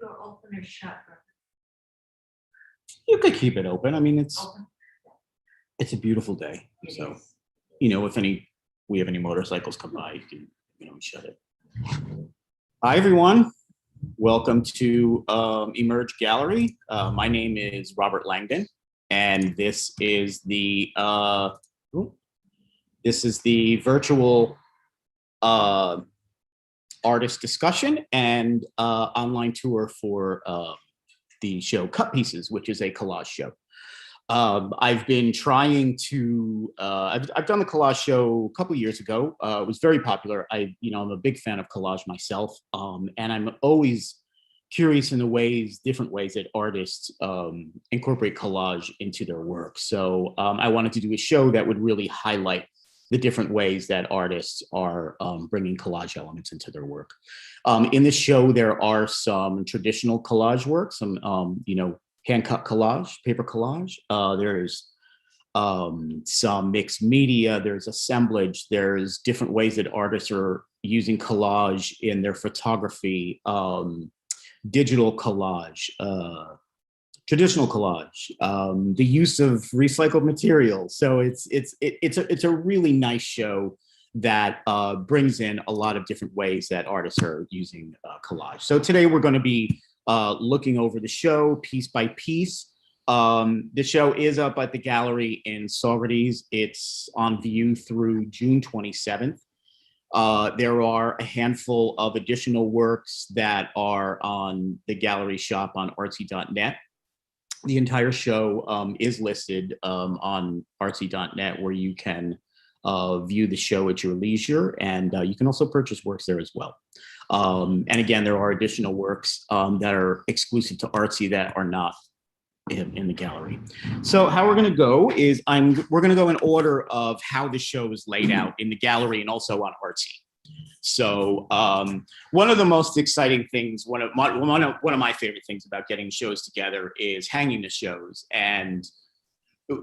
door open or shut? You could keep it open. I mean, Open? it's a beautiful day. It So, is. you know, if we have any motorcycles come by, you can, shut it. Hi, everyone. Welcome to Emerge Gallery. My name is Robert Langdon, and this is the virtual artist discussion and online tour for the show Cut Pieces, which is a collage show. I've been trying to, I've done the collage show a couple of years ago. It was very popular. I'm a big fan of collage myself. And I'm always curious in the different ways that artists incorporate collage into their work. So I wanted to do a show that would really highlight the different ways that artists are bringing collage elements into their work. In this show, there are some traditional collage work, some, hand-cut collage, paper collage. There's some mixed media, there's assemblage, there's different ways that artists are using collage in their photography, digital collage, traditional collage, the use of recycled materials. So it's a really nice show that brings in a lot of different ways that artists are using collage. So today we're going to be looking over the show piece by piece. The show is up at the gallery in Saugerties. It's on view through June 27th. There are a handful of additional works that are on the gallery shop on artsy.net. The entire show is listed on artsy.net, where you can view the show at your leisure, and you can also purchase works there as well. And again, there are additional works that are exclusive to Artsy that are not in the gallery. So how we're going to go is we're going to go in order of how the show is laid out in the gallery and also on Artsy. So one of the most exciting things, one of my favorite things about getting shows together is hanging the shows. And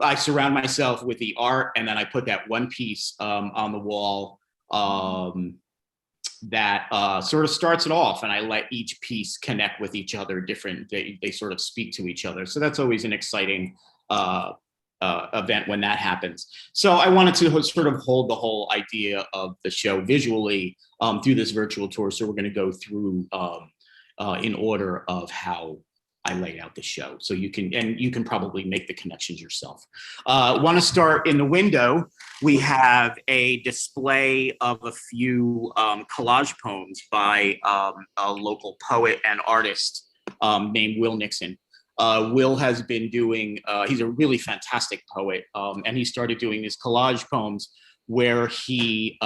I surround myself with the art, and then I put that one piece on the wall that sort of starts it off, and I let each piece connect with each other they sort of speak to each other. So that's always an exciting event when that happens. So I wanted to sort of hold the whole idea of the show visually through this virtual tour. So we're going to go through in order of how I laid out the show. So you can probably make the connections yourself. Want to start in the window. We have a display of a few collage poems by a local poet and artist named Will Nixon. Will has been doing, he's a really fantastic poet, and he started doing these collage poems where he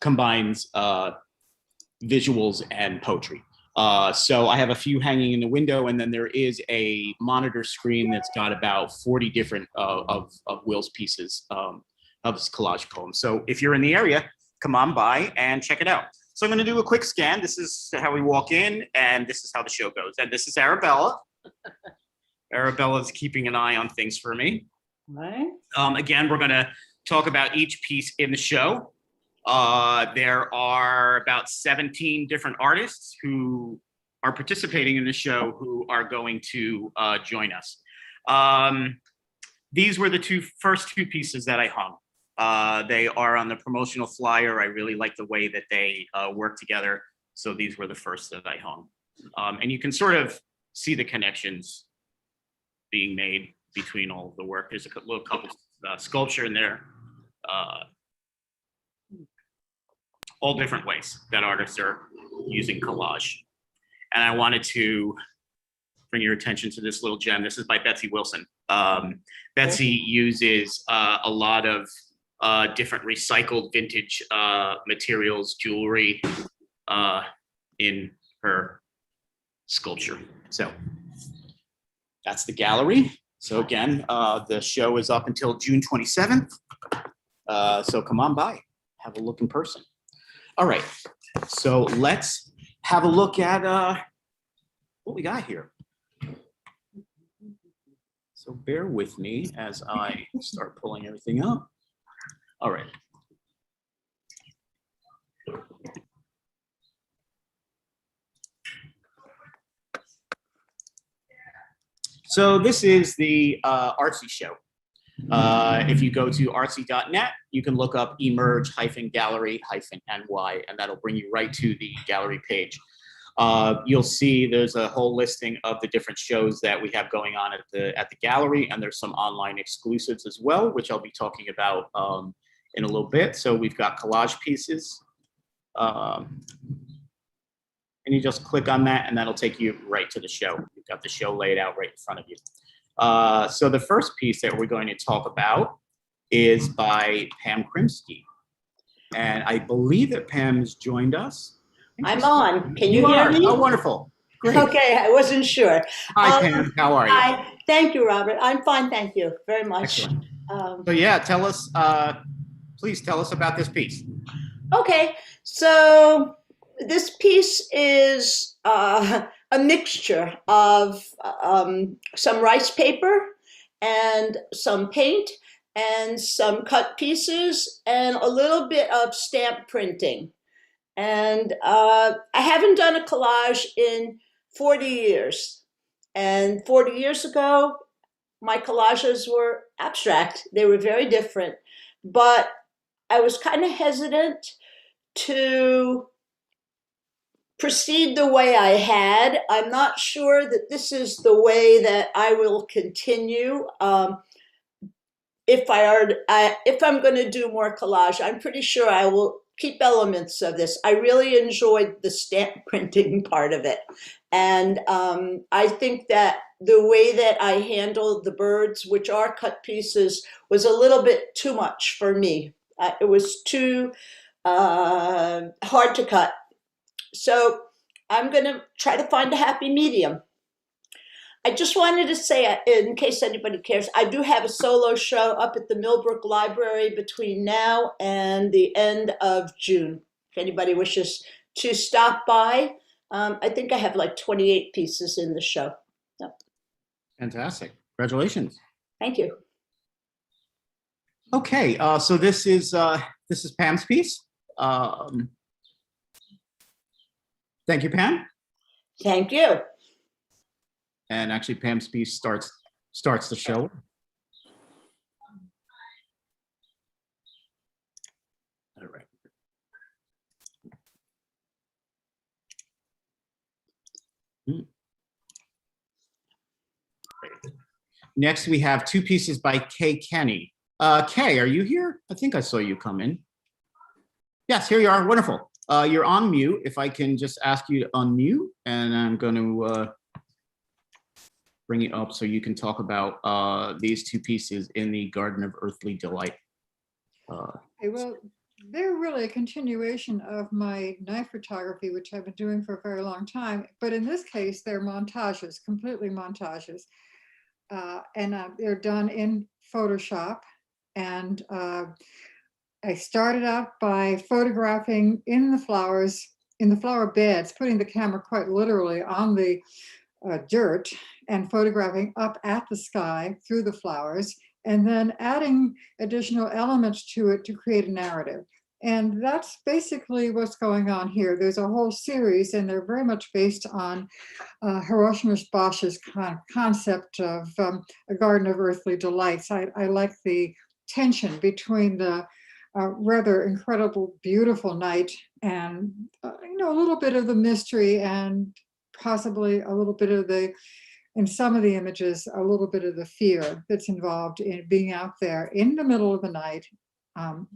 combines visuals and poetry. So I have a few hanging in the window, and then there is a monitor screen that's got about 40 different of Will's pieces of his collage poems. So if you're in the area, come on by and check it out. So I'm going to do a quick scan. This is how we walk in, and this is how the show goes. And this is Arabella. Arabella's keeping an eye on things for me. Right. Again, we're going to talk about each piece in the show. There are about 17 different artists who are participating in the show who are going to join us. These were the first two pieces that I hung. They are on the promotional flyer. I really like the way that they work together. So these were the first that I hung. And you can sort of see the connections being made between all of the work. There's a little couple sculpture in there. All different ways that artists are using collage. And I wanted to bring your attention to this little gem. This is by Betsy Wilson. Betsy uses a lot of different recycled vintage materials, jewelry in her sculpture. So that's the gallery. So again, the show is up until June 27th. So come on by, have a look in person. All right, so let's have a look at what we got here. So bear with me as I start pulling everything up. All right. So this is the Artsy show. If you go to artsy.net, you can look up emerge-gallery-ny, and that'll bring you right to the gallery page. You'll see there's a whole listing of the different shows that we have going on at the gallery, and there's some online exclusives as well, which I'll be talking about in a little bit. So we've got collage pieces, and you just click on that, and that'll take you right to the show. You've got the show laid out right in front of you. So the first piece that we're going to talk about is by Pam Krimsky, and I believe that Pam has joined us. I'm on. Can you hear me? Oh, wonderful. Great. Okay, I wasn't sure. Hi, Pam. How are you? Hi. Thank you, Robert. I'm fine. Thank you very much. Excellent. So yeah, tell us, please tell us about this piece. Okay, so this piece is a mixture of some rice paper and some paint and some cut pieces and a little bit of stamp printing. And I haven't done a collage in 40 years. And 40 years ago, my collages were abstract. They were very different. But I was kind of hesitant to proceed the way I had. I'm not sure that this is the way that I will continue. If I'm going to do more collage, I'm pretty sure I will keep elements of this. I really enjoyed the stamp printing part of it. And I think that the way that I handled the birds, which are cut pieces, was a little bit too much for me. It was too hard to cut. So I'm going to try to find a happy medium. I just wanted to say, in case anybody cares, I do have a solo show up at the Millbrook Library between now and the end of June. If anybody wishes to stop by, I think I have like 28 pieces in the show. Yep. Fantastic. Congratulations. Thank you. Okay, so this is Pam's piece. Thank you, Pam. Thank you. And actually, Pam's piece starts the show. All right. Next, we have two pieces by Kay Kenny. Kay, are you here? I think I saw you come in. Yes, here you are. Wonderful. You're on mute. If I can just ask you to unmute, and I'm going to bring you up so you can talk about these two pieces in the Garden of Earthly Delight. Okay, well, they're really a continuation of my knife photography, which I've been doing for a very long time. But in this case, they're montages, completely montages. And they're done in Photoshop. And I started out by photographing in the flowers, in the flower beds, putting the camera quite literally on the dirt and photographing up at the sky through the flowers, and then adding additional elements to it to create a narrative. And that's basically what's going on here. There's a whole series, and they're very much based on Hiroshima Bosch's concept of a garden of earthly delights. I like the tension between the rather incredible, beautiful night and a little bit of the mystery, and possibly a little bit of the, in some of the images, a little bit of the fear that's involved in being out there in the middle of the night, and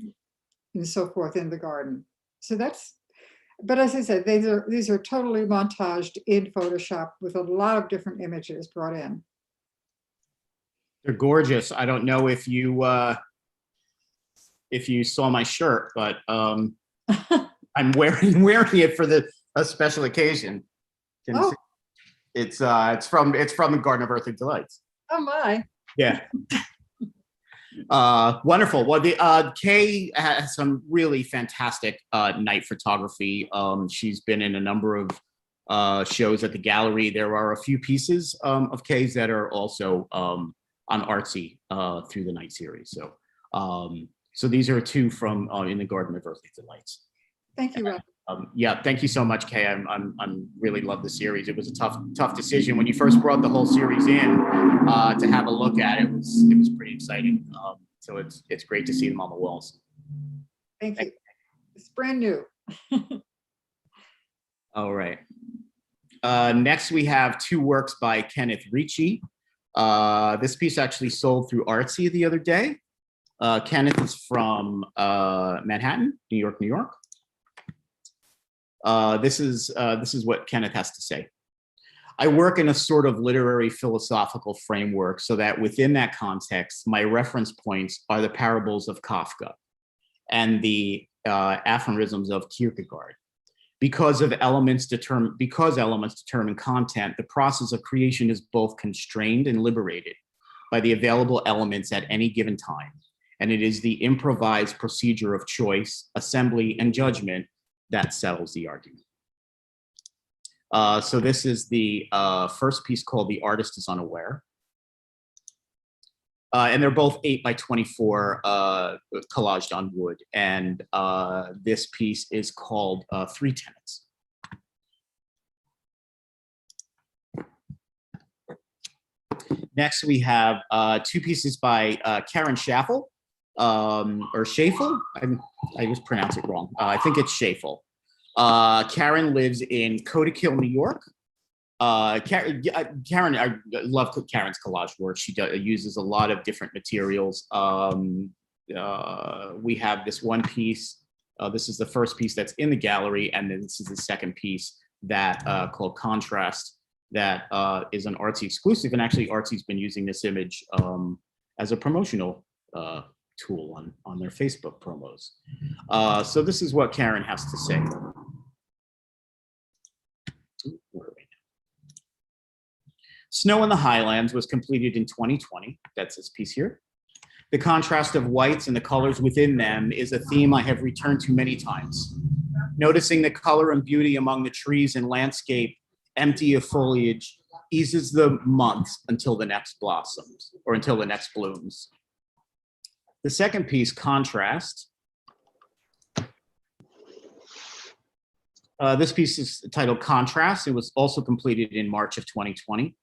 so forth in the garden. So that's, but as I said, these are totally montaged in Photoshop with a lot of different images brought in. They're gorgeous. I don't know if you saw my shirt, but I'm wearing it for a special occasion. Oh. It's from the Garden of Earthly Delights. Oh my. Yeah. Wonderful. Well, Kay has some really fantastic night photography. She's been in a number of shows at the gallery. There are a few pieces of Kay's that are also on Artsy through the night series. So, so these are two from in the Garden of Earthly Delights. Thank you, Rob. Yeah, thank you so much, Kay. I'm really love the series. It was a tough decision when you first brought the whole series in to have a look at it. It was pretty exciting. So it's great to see them on the walls. Thank you. It's brand new. All right. Next, we have two works by Kenneth Ricci. This piece actually sold through Artsy the other day. Kenneth is from Manhattan, New York, New York. This is what Kenneth has to say. I work in a sort of literary philosophical framework so that within that context, my reference points are the parables of Kafka and the aphorisms of Kierkegaard. Because elements determine content, the process of creation is both constrained and liberated by the available elements at any given time. And it is the improvised procedure of choice, assembly, and judgment that settles the argument. So this is the first piece called The Artist is Unaware. And they're both 8x24 collaged on wood. And this piece is called Three Tenets. Next, we have two pieces by Karen Shaffel, or Shaffel. I just pronounce it wrong. I think it's Shaffel. Karen lives in Cotakill, New York. Karen, I love Karen's collage work. She uses a lot of different materials. We have this one piece. This is the first piece that's in the gallery, and then this is the second piece that called Contrast, that is an Artsy exclusive. And actually, Artsy's been using this image as a promotional tool on their Facebook promos. So this is what Karen has to say. Snow in the Highlands was completed in 2020. That's this piece here. The contrast of whites and the colors within them is a theme I have returned to many times. Noticing the color and beauty among the trees and landscape empty of foliage eases the months until the next blossoms, or until the next blooms. The second piece, Contrast. This piece is titled Contrast. It was also completed in March of 2020.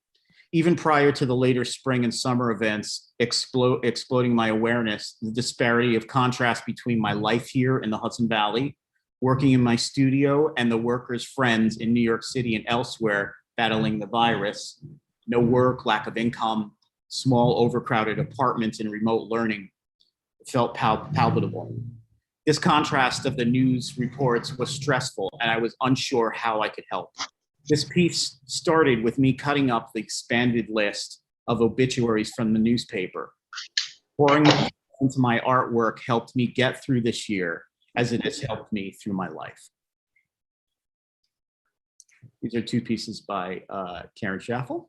Even prior to the later spring and summer events exploding my awareness, the disparity of contrast between my life here in the Hudson Valley, working in my studio, and the workers' friends in New York City and elsewhere battling the virus, no work, lack of income, small overcrowded apartments, and remote learning felt palpable. This contrast of the news reports was stressful, and I was unsure how I could help. This piece started with me cutting up the expanded list of obituaries from the newspaper. Pouring into my artwork helped me get through this year, as it has helped me through my life. These are two pieces by Karen Shaffel.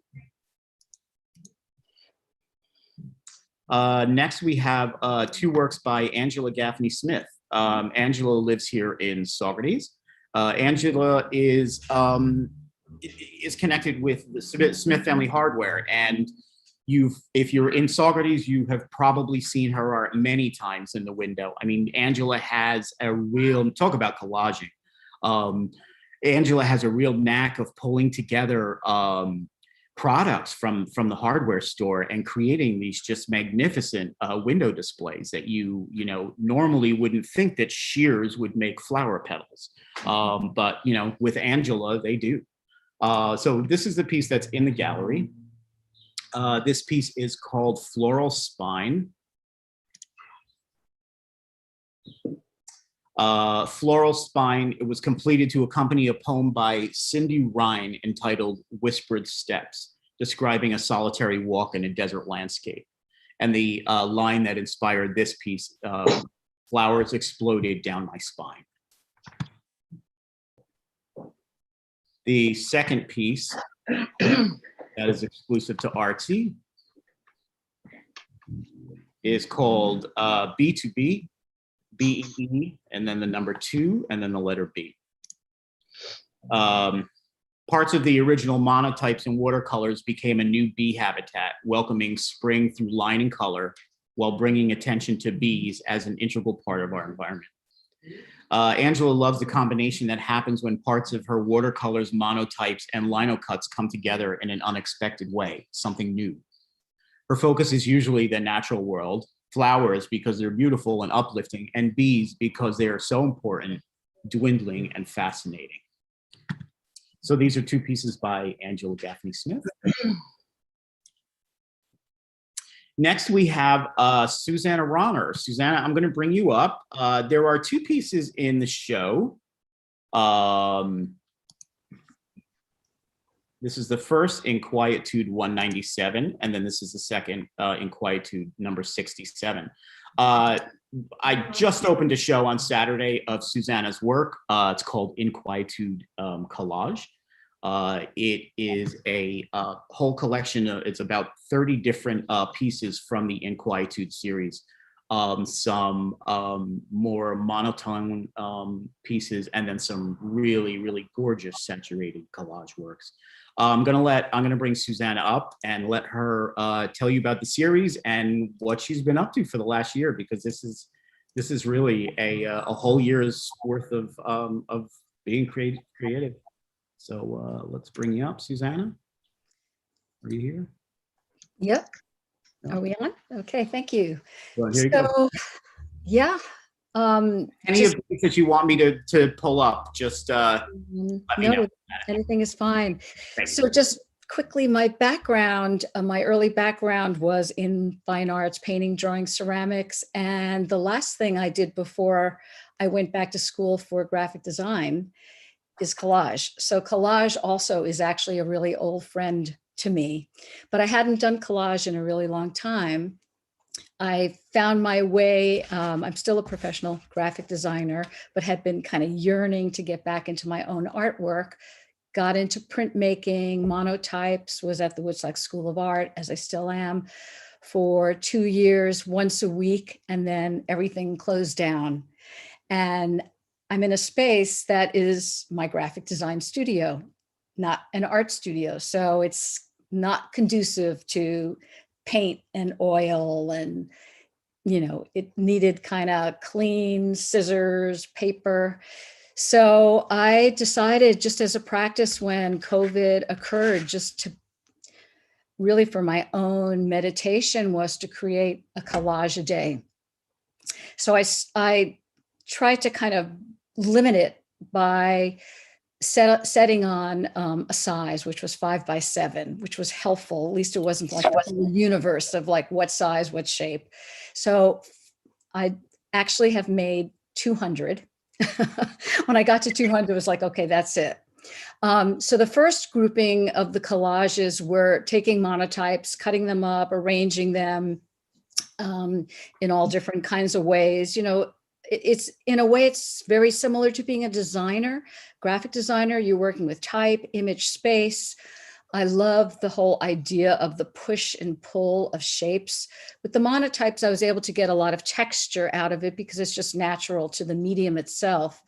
Next, we have two works by Angela Gaffney Smith. Angela lives here in Saugerties. Angela is connected with the Smith Family Hardware, and if you're in Saugerties, you have probably seen her art many times in the window. I mean, Angela has a real, talk about collaging. Angela has a real knack of pulling together products from the hardware store and creating these just magnificent window displays that you normally wouldn't think that shears would make flower petals, but with Angela they do. So this is the piece that's in the gallery. This piece is called Floral Spine. Floral Spine, it was completed to accompany a poem by Cindy Rhine entitled Whispered Steps, describing a solitary walk in a desert landscape. And the line that inspired this piece, flowers exploded down my spine. The second piece that is exclusive to Artsy is called B2B. B-E, and then the number 2, and then the letter B. Parts of the original monotypes and watercolors became a new bee habitat, welcoming spring through line and color, while bringing attention to bees as an integral part of our environment. Angela loves the combination that happens when parts of her watercolors, monotypes, and linocuts come together in an unexpected way, something new. Her focus is usually the natural world, flowers because they're beautiful and uplifting, and bees because they are so important, dwindling, and fascinating. So these are two pieces by Angela Gaffney Smith. Next, we have Susanna Ronner. Susanna, I'm going to bring you up. There are two pieces in the show. This is the first, Inquietude 197, and then this is the second, Inquietude number 67. I just opened a show on Saturday of Susanna's work. It's called Inquietude Collage. It is a whole collection. It's about 30 different pieces from the Inquietude series. Some more monotone pieces, and then some really, really gorgeous saturated collage works. I'm gonna bring Susanna up and let her tell you about the series and what she's been up to for the last year, because this is really a whole year's worth of being creative. So let's bring you up, Susanna. Are you here? Yep. Are we on? Okay, thank you. Well, here you go. Yeah. Any of these that you want me to pull up, just let me know. Anything is fine. Thank So you. just quickly, my background, my early background was in fine arts, painting, drawing, ceramics. And the last thing I did before I went back to school for graphic design is collage. So collage also is actually a really old friend to me, but I hadn't done collage in a really long time. I found my way, I'm still a professional graphic designer, but had been kind of yearning to get back into my own artwork, got into printmaking, monotypes, was at the Woodstock School of Art, as I still am, for 2 years, once a week, and then everything closed down. And I'm in a space that is my graphic design studio, not an art studio. So it's not conducive to paint and oil, and, you know, it needed kind of clean scissors, paper. So I decided, just as a practice when COVID occurred, just to really, for my own meditation, was to create a collage a day. So I tried to kind of limit it by setting on a size, which was 5 by 7, which was helpful. At least it wasn't like a universe of like what size, what shape. So I actually have made 200. When I got to 200, it was like, okay, that's it. So the first grouping of the collages were taking monotypes, cutting them up, arranging them in all different kinds of ways. You know, it's, in a way, it's very similar to being a designer, graphic designer. You're working with type, image, space. I love the whole idea of the push and pull of shapes. With the monotypes, I was able to get a lot of texture out of it because it's just natural to the medium itself.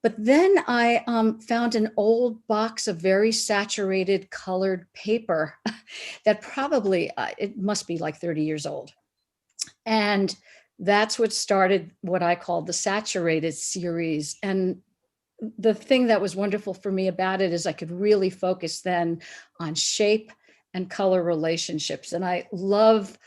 But then I found an old box of very saturated colored paper that probably, it must be like 30 years old. And that's what started what I call the saturated series. And the thing that was wonderful for me about it is I could really focus then on shape and color relationships. And I love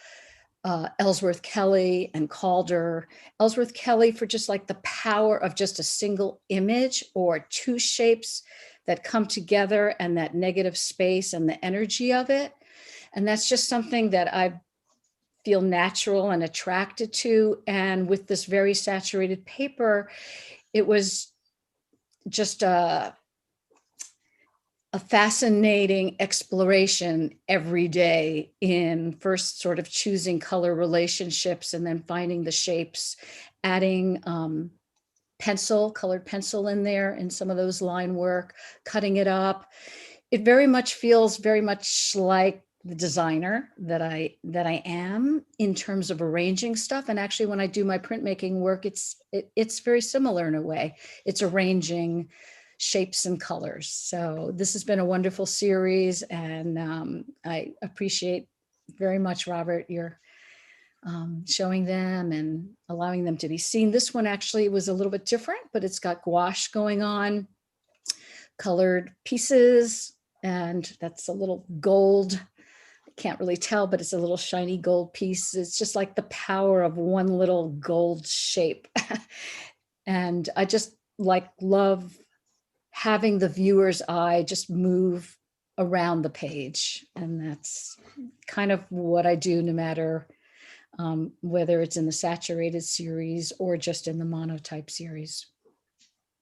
Ellsworth Kelly and Calder. Ellsworth Kelly for just like the power of just a single image or two shapes that come together, and that negative space and the energy of it. And that's just something that I feel natural and attracted to. And with this very saturated paper, it was just a fascinating exploration every day in first sort of choosing color relationships and then finding the shapes, adding colored pencil in there in some of those line work, cutting it up. It very much feels very much like the designer that I am in terms of arranging stuff. And actually, when I do my printmaking work, it's very similar in a way. It's arranging shapes and colors. So this has been a wonderful series, and I appreciate very much, Robert, your showing them and allowing them to be seen. This one actually was a little bit different, but it's got gouache going on, colored pieces, and that's a little gold. I can't really tell, but it's a little shiny gold piece. It's just like the power of one little gold shape. And I just love having the viewer's eye just move around the page. And that's kind of what I do, no matter whether it's in the saturated series or just in the monotype series.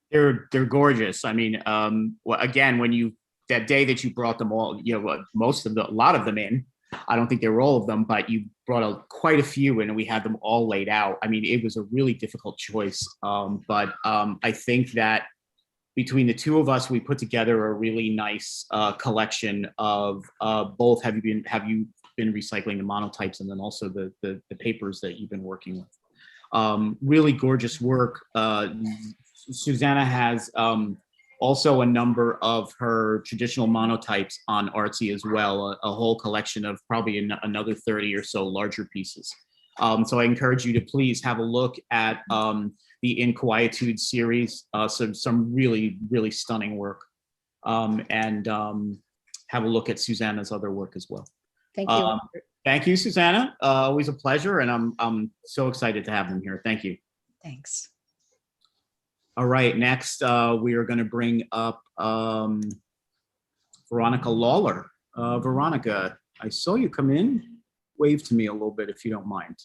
They're gorgeous. I mean, well, again, that day that you brought them all, a lot of them in, I don't think they were all of them, but you brought quite a few in and we had them all laid out. I mean, it was a really difficult choice. But I think that between the two of us, we put together a really nice collection of both. Have you been recycling the monotypes and then also the papers that you've been working with? Really gorgeous work. Susanna has also a number of her traditional monotypes on Artsy as well, a whole collection of probably another 30 or so larger pieces. So I encourage you to please have a look at the Inquietude series, some really, really stunning work, and have a look at Susanna's other work as well. Thank you. Thank you, Susanna. Always a pleasure, and I'm so excited to have them here. Thank you. Thanks. All right, next we are going to bring up Veronica Lawlor. Veronica, I saw you come in. Wave to me a little bit if you don't mind.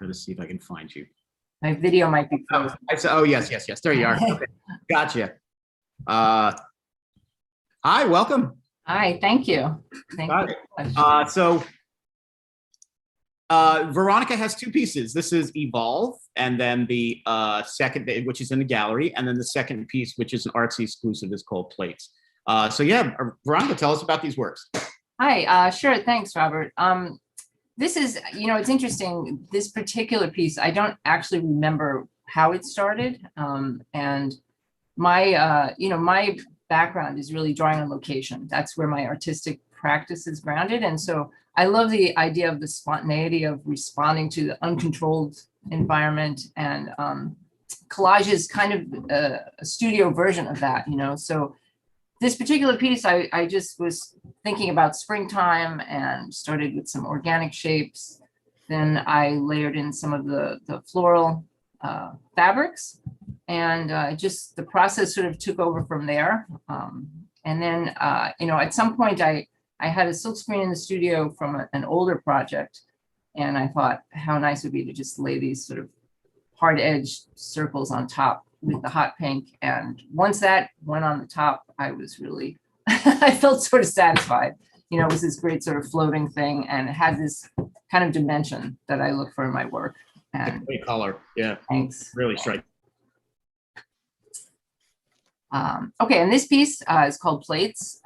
Got to see if I can find you. My video might be frozen. Oh, yes. There you are. Okay, gotcha. Hi, welcome. Hi, thank you. Thank you. So Veronica has two pieces. This is Evolve, and then the second, which is in the gallery, and then the second piece, which is an Artsy exclusive, is called Plates. So yeah, Veronica, tell us about these works. Hi, sure, thanks, Robert. This is, it's interesting, this particular piece, I don't actually remember how it started. And my, my background is really drawing on location. That's where my artistic practice is grounded. And so I love the idea of the spontaneity of responding to the uncontrolled environment, and collage is kind of a studio version of that, So this particular piece, I just was thinking about springtime and started with some organic shapes. Then I layered in some of the floral fabrics, and just the process sort of took over from there. And then, at some point I had a silkscreen in the studio from an older project, and I thought how nice it would be to just lay these sort of hard edged circles on top with the hot pink. And once that went on the top, I was really, I felt sort of satisfied. It was this great sort of floating thing, and it had this kind of dimension that I look for in my work. And great color, yeah. Thanks. Really striking. Okay, and this piece is called Plates.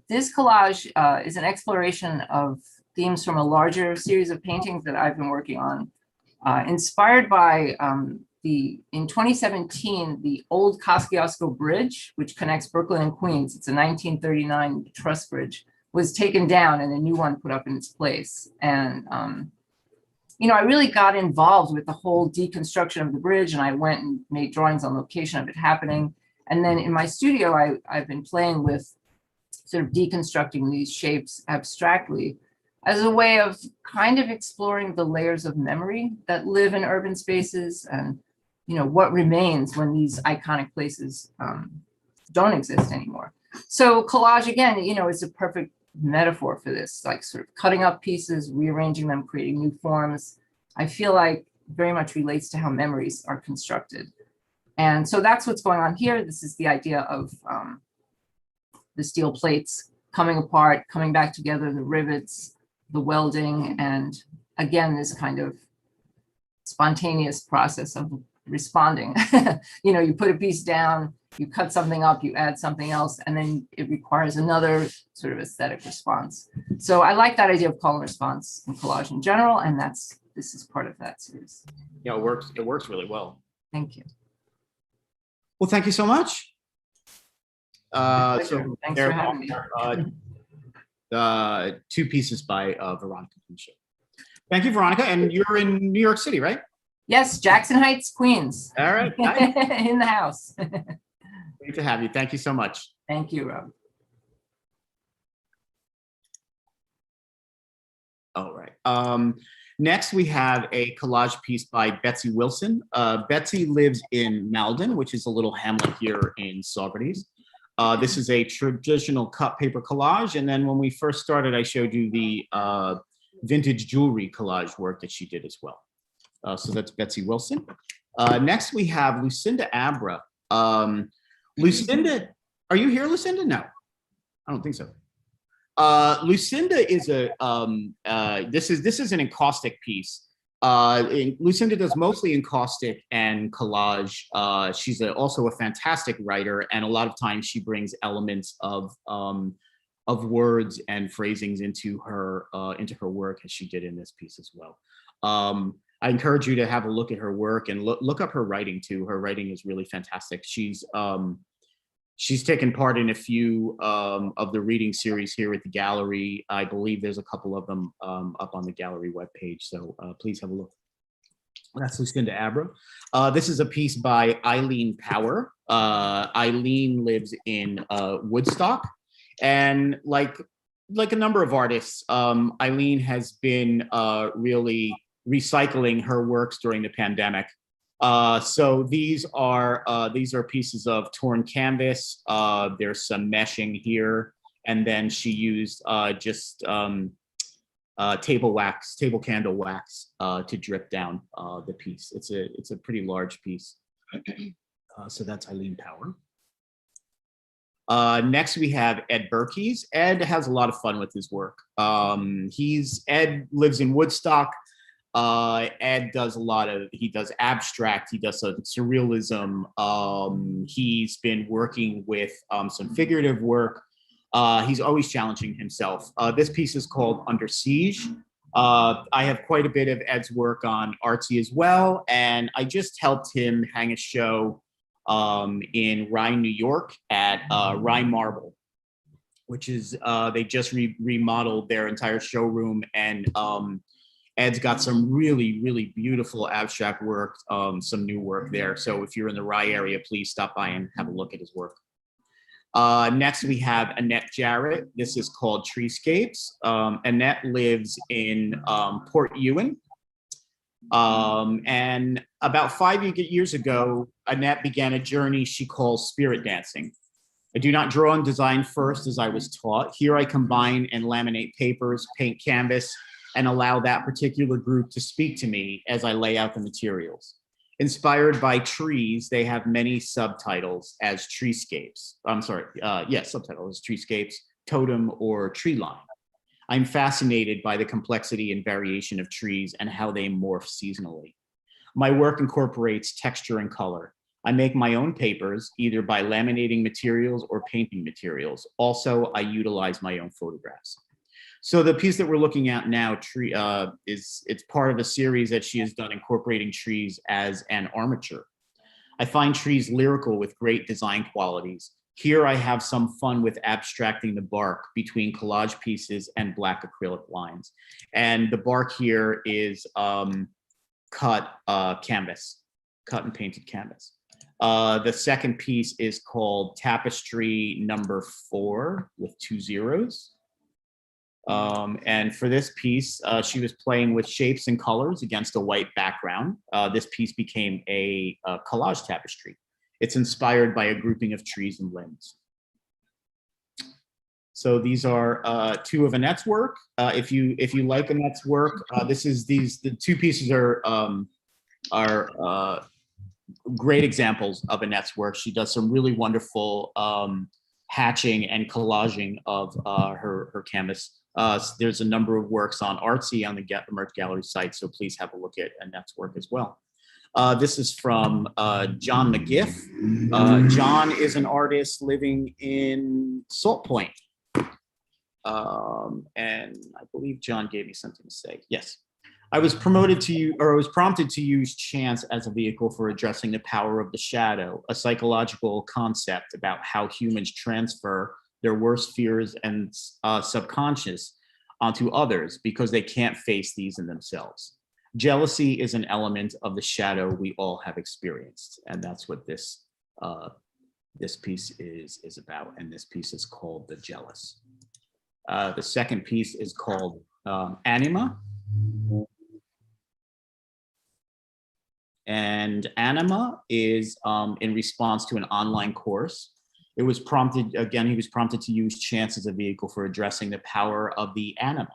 This collage is an exploration of themes from a larger series of paintings that I've been working on, inspired by in 2017, the old Kosciuszko Bridge, which connects Brooklyn and Queens. It's a 1939 truss bridge, was taken down and a new one put up in its place. And I really got involved with the whole deconstruction of the bridge, and I went and made drawings on location of it happening. And then in my studio, I've been playing with sort of deconstructing these shapes abstractly as a way of kind of exploring the layers of memory that live in urban spaces, and what remains when these iconic places don't exist anymore. So collage, again, is a perfect metaphor for this, like sort of cutting up pieces, rearranging them, creating new forms. I feel like very much relates to how memories are constructed. And so that's what's going on here. This is the idea of the steel plates coming apart, coming back together, the rivets, the welding, and again, this kind of spontaneous process of responding. You put a piece down, you cut something up, you add something else, and then it requires another sort of aesthetic response. So I like that idea of call and response in collage in general, and this is part of that series. Yeah, it works. It works really well. Thank you. Well, thank you so much. Thanks for having me. two pieces by Veronica. Thank you, Veronica. And you're in New York City, right? Yes, Jackson Heights, Queens. All right. Nice. In the house. Great to have you. Thank you so much. Thank you, Rob. All right. Next, we have a collage piece by Betsy Wilson. Betsy lives in Malden, which is a little hamlet here in Saugerties. This is a traditional cut paper collage. And then when we first started, I showed you the vintage jewelry collage work that she did as well. So that's Betsy Wilson. Next, we have Lucinda Abra. Lucinda, are you here, Lucinda? No, I don't think so. Lucinda is a, this is an encaustic piece. Lucinda does mostly encaustic and collage. She's also a fantastic writer, and a lot of times she brings elements of words and phrasings into her work, as she did in this piece as well. I encourage you to have a look at her work and look up her writing too. Her writing is really fantastic. She's taken part in a few of the reading series here at the gallery. I believe there's a couple of them up on the gallery webpage, so please have a look. That's Lucinda Abra. This is a piece by Eileen Power. Eileen lives in Woodstock, and like a number of artists, Eileen has been really recycling her works during the pandemic. So these are pieces of torn canvas. There's some meshing here, and then she used just table candle wax to drip down the piece. It's a pretty large piece. So that's Eileen Power. Next we have Ed Burke. Ed has a lot of fun with his work. Ed lives in Woodstock. Ed does he does abstract, he does some surrealism. He's been working with some figurative work. He's always challenging himself. This piece is called Under Siege. I have quite a bit of Ed's work on Artsy as well, and I just helped him hang a show in Rye, New York at Rye Marble, which is, they just remodeled their entire showroom, and Ed's got some really, really beautiful abstract work, some new work there. So if you're in the Rye area, please stop by and have a look at his work. Next, we have Annette Jarrett. This is called Treescapes. Annette lives in Port Ewan. And about 5 years ago, Annette began a journey she calls spirit dancing. I do not draw and design first as I was taught. Here I combine and laminate papers, paint canvas, and allow that particular group to speak to me as I lay out the materials. Inspired by trees, they have many subtitles as treescapes. I'm sorry, subtitles, treescapes, totem, or tree line. I'm fascinated by the complexity and variation of trees and how they morph seasonally. My work incorporates texture and color. I make my own papers, either by laminating materials or painting materials. Also, I utilize my own photographs. So the piece that we're looking at now, it's part of a series that she has done incorporating trees as an armature. I find trees lyrical with great design qualities. Here I have some fun with abstracting the bark between collage pieces and black acrylic lines. And the bark here is cut canvas, cut and painted canvas. The second piece is called Tapestry number 4 with 2 zeros. And for this piece, she was playing with shapes and colors against a white background. This piece became a collage tapestry. It's inspired by a grouping of trees and limbs. So these are 2 of Annette's work. If you like Annette's work, the 2 pieces are great examples of Annette's work. She does some really wonderful hatching and collaging of her canvas. There's a number of works on Artsy on the Merch Gallery site, so please have a look at Annette's work as well. This is from John McGiff. John is an artist living in Salt Point. And I believe John gave me something to say. Yes. I was prompted to use chance as a vehicle for addressing the power of the shadow, a psychological concept about how humans transfer their worst fears and subconscious onto others because they can't face these in themselves. Jealousy is an element of the shadow we all have experienced, and that's what this piece is about. And this piece is called The Jealous. The second piece is called Anima. And Anima is in response to an online course. It was prompted, again, he was prompted to use chance as a vehicle for addressing the power of the anima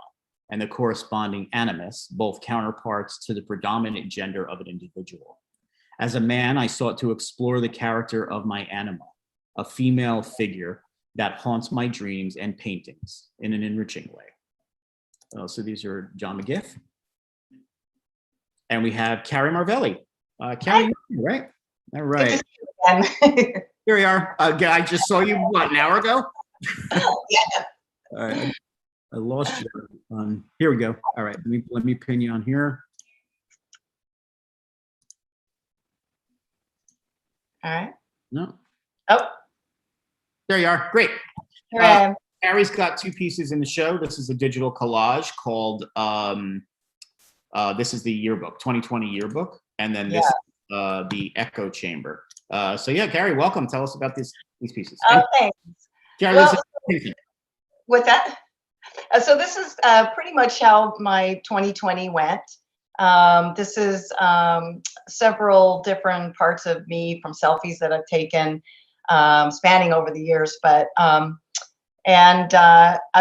and the corresponding animus, both counterparts to the predominant gender of an individual. As a man, I sought to explore the character of my anima, a female figure that haunts my dreams and paintings in an enriching way. So these are John McGiff. And we have Cari Marvelli. Cari, right? All right. Here we are. I just saw you, what, an hour ago? Yeah. All right. I lost you. Here we go. All right. Let me pin you on here. All right. No. Oh, There you are. Great. here I am. Cari's got two pieces in the show. This is a digital collage called, this is the yearbook, 2020 yearbook. And then this, the echo chamber. So yeah, Cari, welcome. Tell us about these pieces. Oh, thanks. Cari, Well, this is- With that, so this is pretty much how my 2020 went. This is several different parts of me from selfies that I've taken, spanning over the years. But I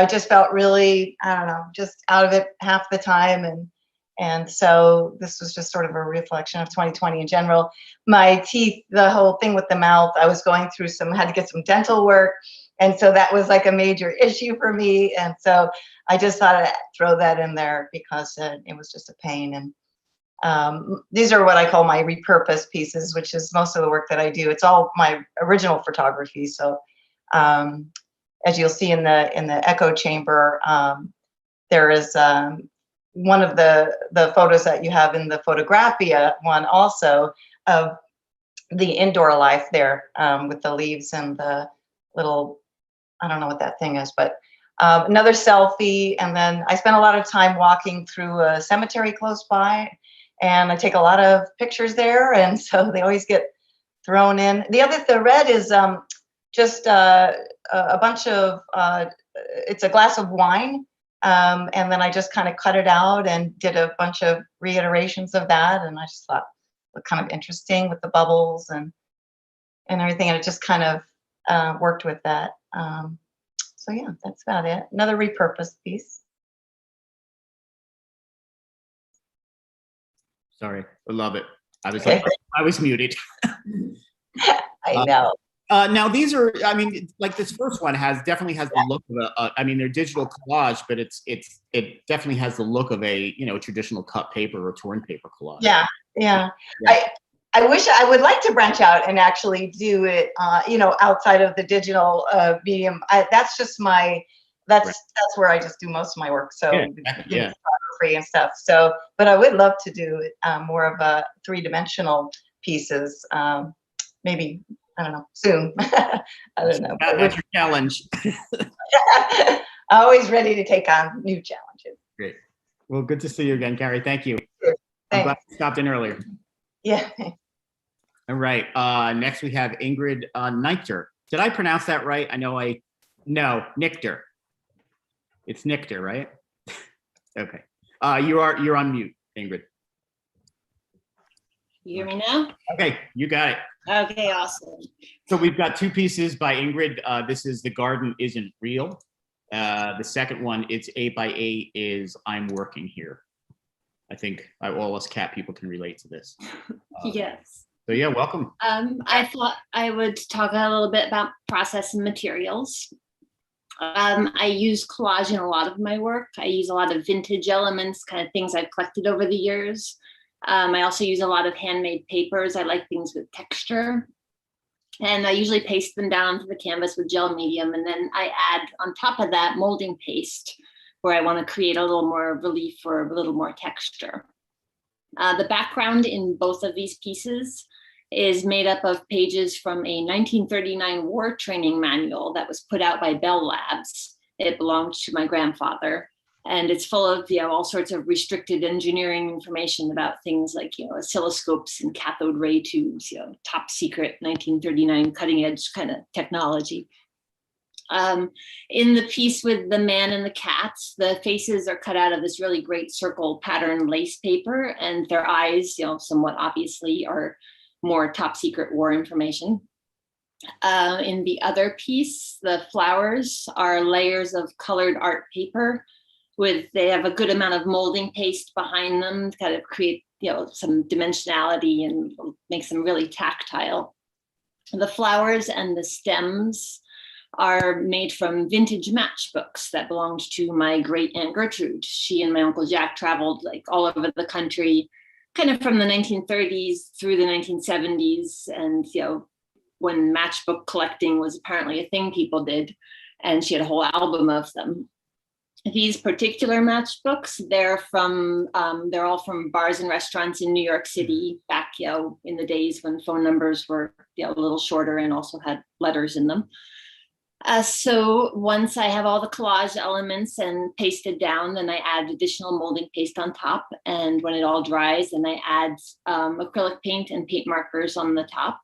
just felt really, I don't know, just out of it half the time, and so this was just sort of a reflection of 2020 in general. My teeth, the whole thing with the mouth, I was going through had to get some dental work. And so that was like a major issue for me. And so I just thought I'd throw that in there because it was just a pain. And these are what I call my repurposed pieces, which is most of the work that I do. It's all my original photography. So as you'll see in the echo chamber, there is one of the photos that you have in the Photographia one also of the indoor life there with the leaves and the little, I don't know what that thing is, but another selfie. And then I spent a lot of time walking through a cemetery close by, and I take a lot of pictures there, and so they always get thrown in. The red is just a bunch of, it's a glass of wine, and then I just kind of cut it out and did a bunch of reiterations of that, and I just thought it looked kind of interesting with the bubbles and everything, and it just kind of worked with that. So yeah, that's about it. Another repurposed piece. Sorry, I love it. I was Okay. I was muted. I know. Now these are, I mean, like this first one definitely has the look of I mean, they're digital collage, but it definitely has the look of a, you know, traditional cut paper or torn paper collage. Yeah. I wish I would like to branch out and actually do it, you know, outside of the digital medium. That's just that's where I just do most of my work. So photography and stuff. So, but I would love to do more of a three-dimensional pieces. Maybe, I don't know, soon. I don't know. That's your challenge. Always ready to take on new challenges. Great. Well, good to see you again, Cari. Thank you. Sure. I'm glad you stopped in earlier. Yeah. All right. Next we have Ingrid Nichter. Did I pronounce that right? No, Nichter. It's Nichter, right? Okay. You're on mute, Ingrid. You hear me now? Okay, you got it. Okay, awesome. So we've got two pieces by Ingrid. This is The Garden Isn't Real. The second one, it's 8x8, is I'm Working Here. I think all us cat people can relate to this. Yes. So yeah, welcome. I thought I would talk a little bit about process and materials. I use collage in a lot of my work. I use a lot of vintage elements, kind of things I've collected over the years. I also use a lot of handmade papers. I like things with texture. And I usually paste them down onto the canvas with gel medium. And then I add on top of that molding paste where I want to create a little more relief or a little more texture. The background in both of these pieces is made up of pages from a 1939 war training manual that was put out by Bell Labs. It belonged to my grandfather. And it's full of, all sorts of restricted engineering information about things like, oscilloscopes and cathode ray tubes, top secret 1939 cutting edge kind of technology. In the piece with the man and the cats, the faces are cut out of this really great circle pattern lace paper, and their eyes, somewhat obviously, are more top secret war information. In the other piece, the flowers are layers of colored art paper they have a good amount of molding paste behind them to kind of create, some dimensionality and makes them really tactile. The flowers and the stems are made from vintage matchbooks that belonged to my great Aunt Gertrude. She and my Uncle Jack traveled like all over the country, kind of from the 1930s through the 1970s. And, when matchbook collecting was apparently a thing people did, and she had a whole album of them. These particular matchbooks, they're all from bars and restaurants in New York City back, in the days when phone numbers were, a little shorter and also had letters in them. So once I have all the collage elements and pasted down, then I add additional molding paste on top. And when it all dries, then I add acrylic paint and paint markers on the top.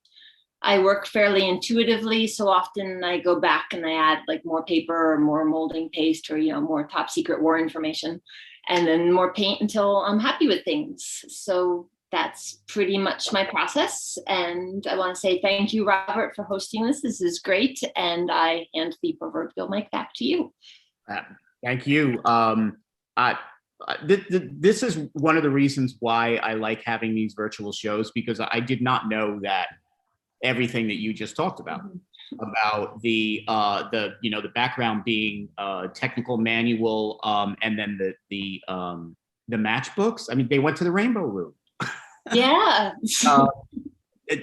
I work fairly intuitively, so often I go back and I add like more paper or more molding paste or, more top secret war information, and then more paint until I'm happy with things. So that's pretty much my process. And I want to say thank you, Robert, for hosting this. This is great. And I hand the proverbial mic back to you. Thank you. This is one of the reasons why I like having these virtual shows, because I did not know that everything that you just talked about the background being technical manual, and then the matchbooks. I mean, they went to the Rainbow Room. Yeah.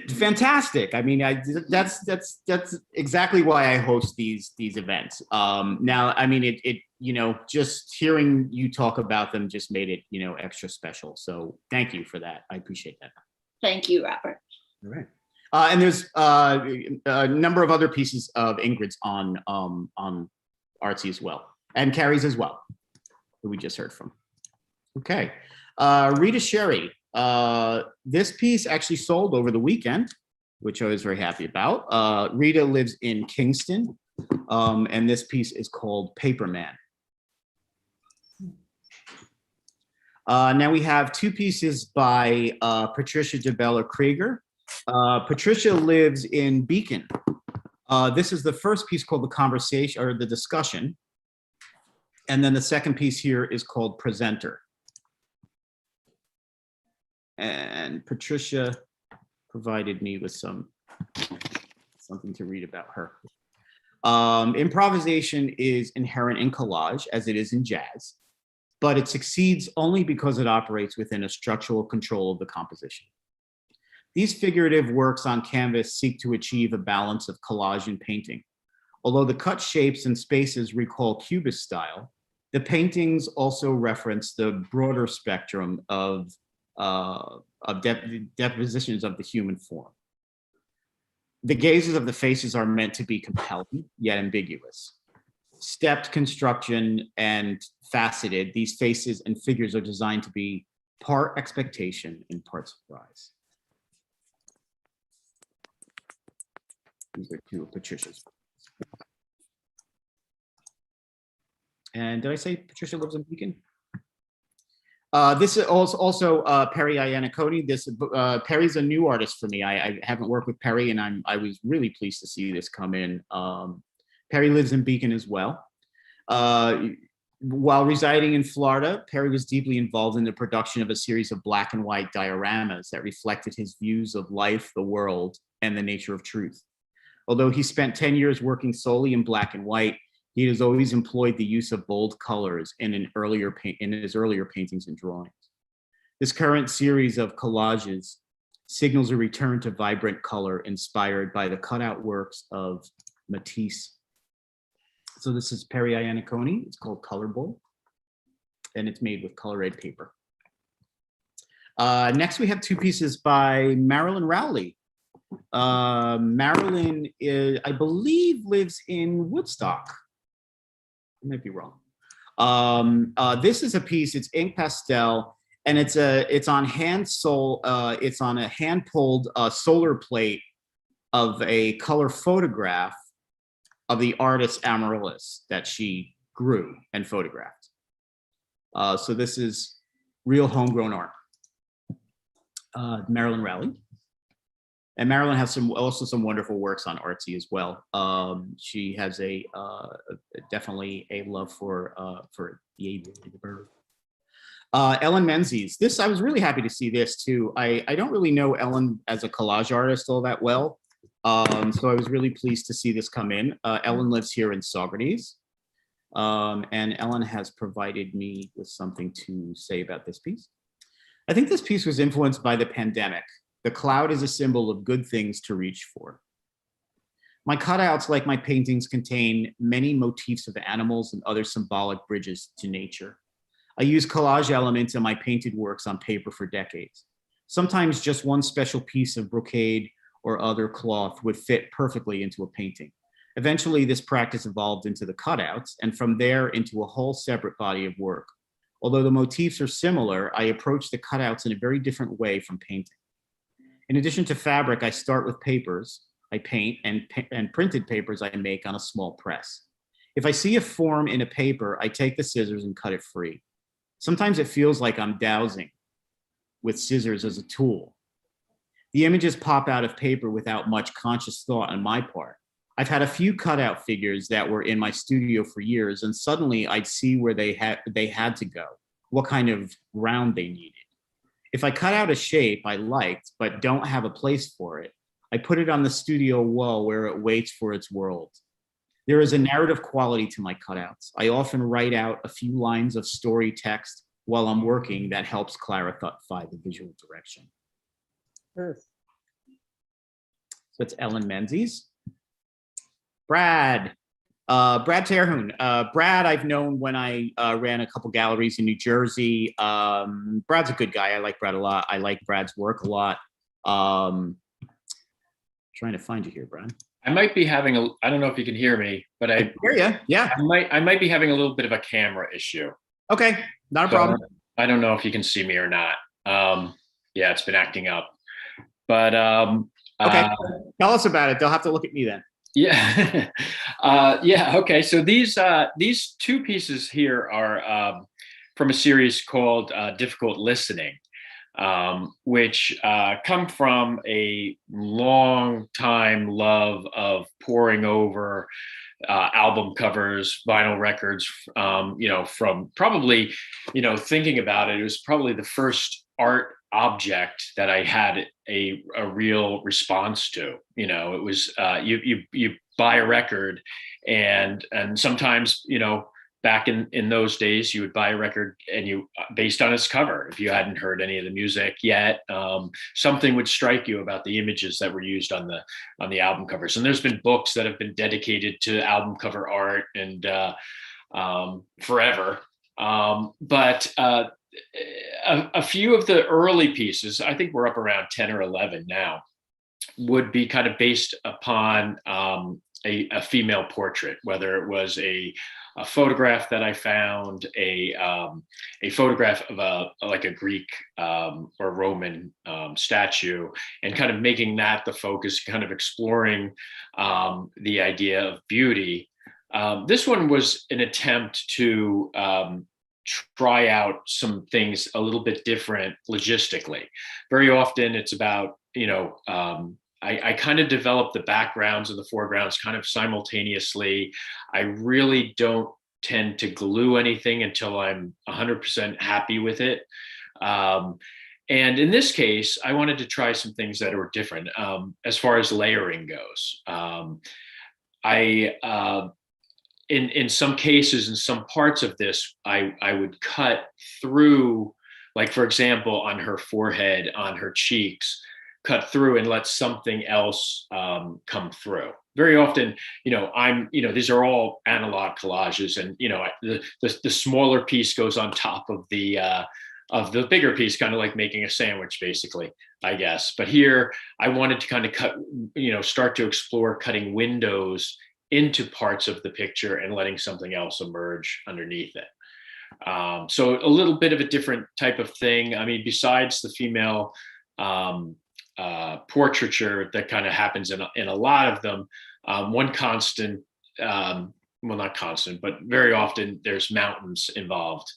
Fantastic. I mean, that's exactly why I host these events. Now, I mean, it just hearing you talk about them just made it extra special. So thank you for that. I appreciate that. Thank you, Robert. All right. And there's a number of other pieces of Ingrid's on Artsy as well, and Carey's as well, who we just heard from. Okay, Rita Sherry. This piece actually sold over the weekend, which I was very happy about. Rita lives in Kingston, and this piece is called Paper Man. Now we have two pieces by Patricia Jablon Krieger. Patricia lives in Beacon. This is the first piece called The Conversation, or The Discussion. And then the second piece here is called Presenter. And Patricia provided me with something to read about her. Improvisation is inherent in collage, as it is in jazz, but it succeeds only because it operates within a structural control of the composition. These figurative works on canvas seek to achieve a balance of collage and painting. Although the cut shapes and spaces recall Cubist style, the paintings also reference the broader spectrum of depositions of the human form. The gazes of the faces are meant to be compelling, yet ambiguous. Stepped construction and faceted, these faces and figures are designed to be part expectation and part surprise. These are two of Patricia's. And did I say Patricia lives in Beacon? This is also Perry Iannacone. Perry's a new artist for me. I haven't worked with Perry, and I was really pleased to see this come in. Perry lives in Beacon as well. While residing in Florida, Perry was deeply involved in the production of a series of black and white dioramas that reflected his views of life, the world, and the nature of truth. Although he spent 10 years working solely in black and white, he has always employed the use of bold colors in his earlier paintings and drawings. This current series of collages signals a return to vibrant color inspired by the cutout works of Matisse. So this is Perry Iannacone. It's called Color Bowl, and it's made with color red paper. Next, we have two pieces by Marilyn Rowley. Marilyn is, I believe, lives in Woodstock. I might be wrong. This is a piece. It's ink pastel, and it's on it's on a hand pulled solar plate of a color photograph of the artist Amaryllis that she grew and photographed. So this is real homegrown art. Marilyn Rowley. And Marilyn has also some wonderful works on artsy as well. She has definitely a love for the aviary, the bird. Ellen Menzies. This, I was really happy to see this too. I don't really know Ellen as a collage artist all that well. So I was really pleased to see this come in. Ellen lives here in Saugerties. And Ellen has provided me with something to say about this piece. I think this piece was influenced by the pandemic. The cloud is a symbol of good things to reach for. My cutouts, like my paintings, contain many motifs of animals and other symbolic bridges to nature. I use collage elements in my painted works on paper for decades. Sometimes just one special piece of brocade or other cloth would fit perfectly into a painting. Eventually, this practice evolved into the cutouts, and from there into a whole separate body of work. Although the motifs are similar, I approach the cutouts in a very different way from painting. In addition to fabric, I start with papers I paint and printed papers I make on a small press. If I see a form in a paper, I take the scissors and cut it free. Sometimes it feels like I'm dowsing with scissors as a tool. The images pop out of paper without much conscious thought on my part. I've had a few cutout figures that were in my studio for years, and suddenly I'd see where they had to go, what kind of ground they needed. If I cut out a shape I liked but don't have a place for it, I put it on the studio wall where it waits for its world. There is a narrative quality to my cutouts. I often write out a few lines of story text while I'm working that helps clarify the visual direction. So it's Ellen Menzies. Brad Terhune. Brad, I've known when I ran a couple galleries in New Jersey. Brad's a good guy. I like Brad a lot. I like Brad's work a lot. Trying to find you here, Brad. I might be having I don't know if you can hear me, but I hear you. Yeah. I might be having a little bit of a camera issue. Okay, not a problem. I don't know if you can see me or not. Yeah, it's been acting up. But okay, tell us about it. They'll have to look at me then. Yeah. Yeah. Okay. So these two pieces here are from a series called Difficult Listening, which come from a long time love of poring over album covers, vinyl records, from probably, thinking about it, it was probably the first art object that I had a real response to. It was you buy a record and sometimes, back in those days, you would buy a record and you based on its cover. If you hadn't heard any of the music yet, something would strike you about the images that were used on the album covers. And there's been books that have been dedicated to album cover art and forever. But a few of the early pieces, I think we're up around 10 or 11 now, would be kind of based upon a female portrait, whether it was a photograph that I found, a photograph of a Greek or Roman statue, and kind of making that the focus, kind of exploring the idea of beauty. This one was an attempt to try out some things a little bit different logistically. Very often it's about, I kind of develop the backgrounds and the foregrounds kind of simultaneously. I really don't tend to glue anything until I'm 100% happy with it. And in this case, I wanted to try some things that were different as far as layering goes. In some cases, in some parts of this, I would cut through, like, for example, on her forehead, on her cheeks, cut through and let something else come through. Very often, these are all analog collages, and the smaller piece goes on top of the the bigger piece, kind of like making a sandwich, basically, I guess. But here I wanted to kind of start to explore cutting windows into parts of the picture and letting something else emerge underneath it. So a little bit of a different type of thing. I mean, besides the female portraiture that kind of happens in a lot of them, one constant, well, not constant, but very often there's mountains involved,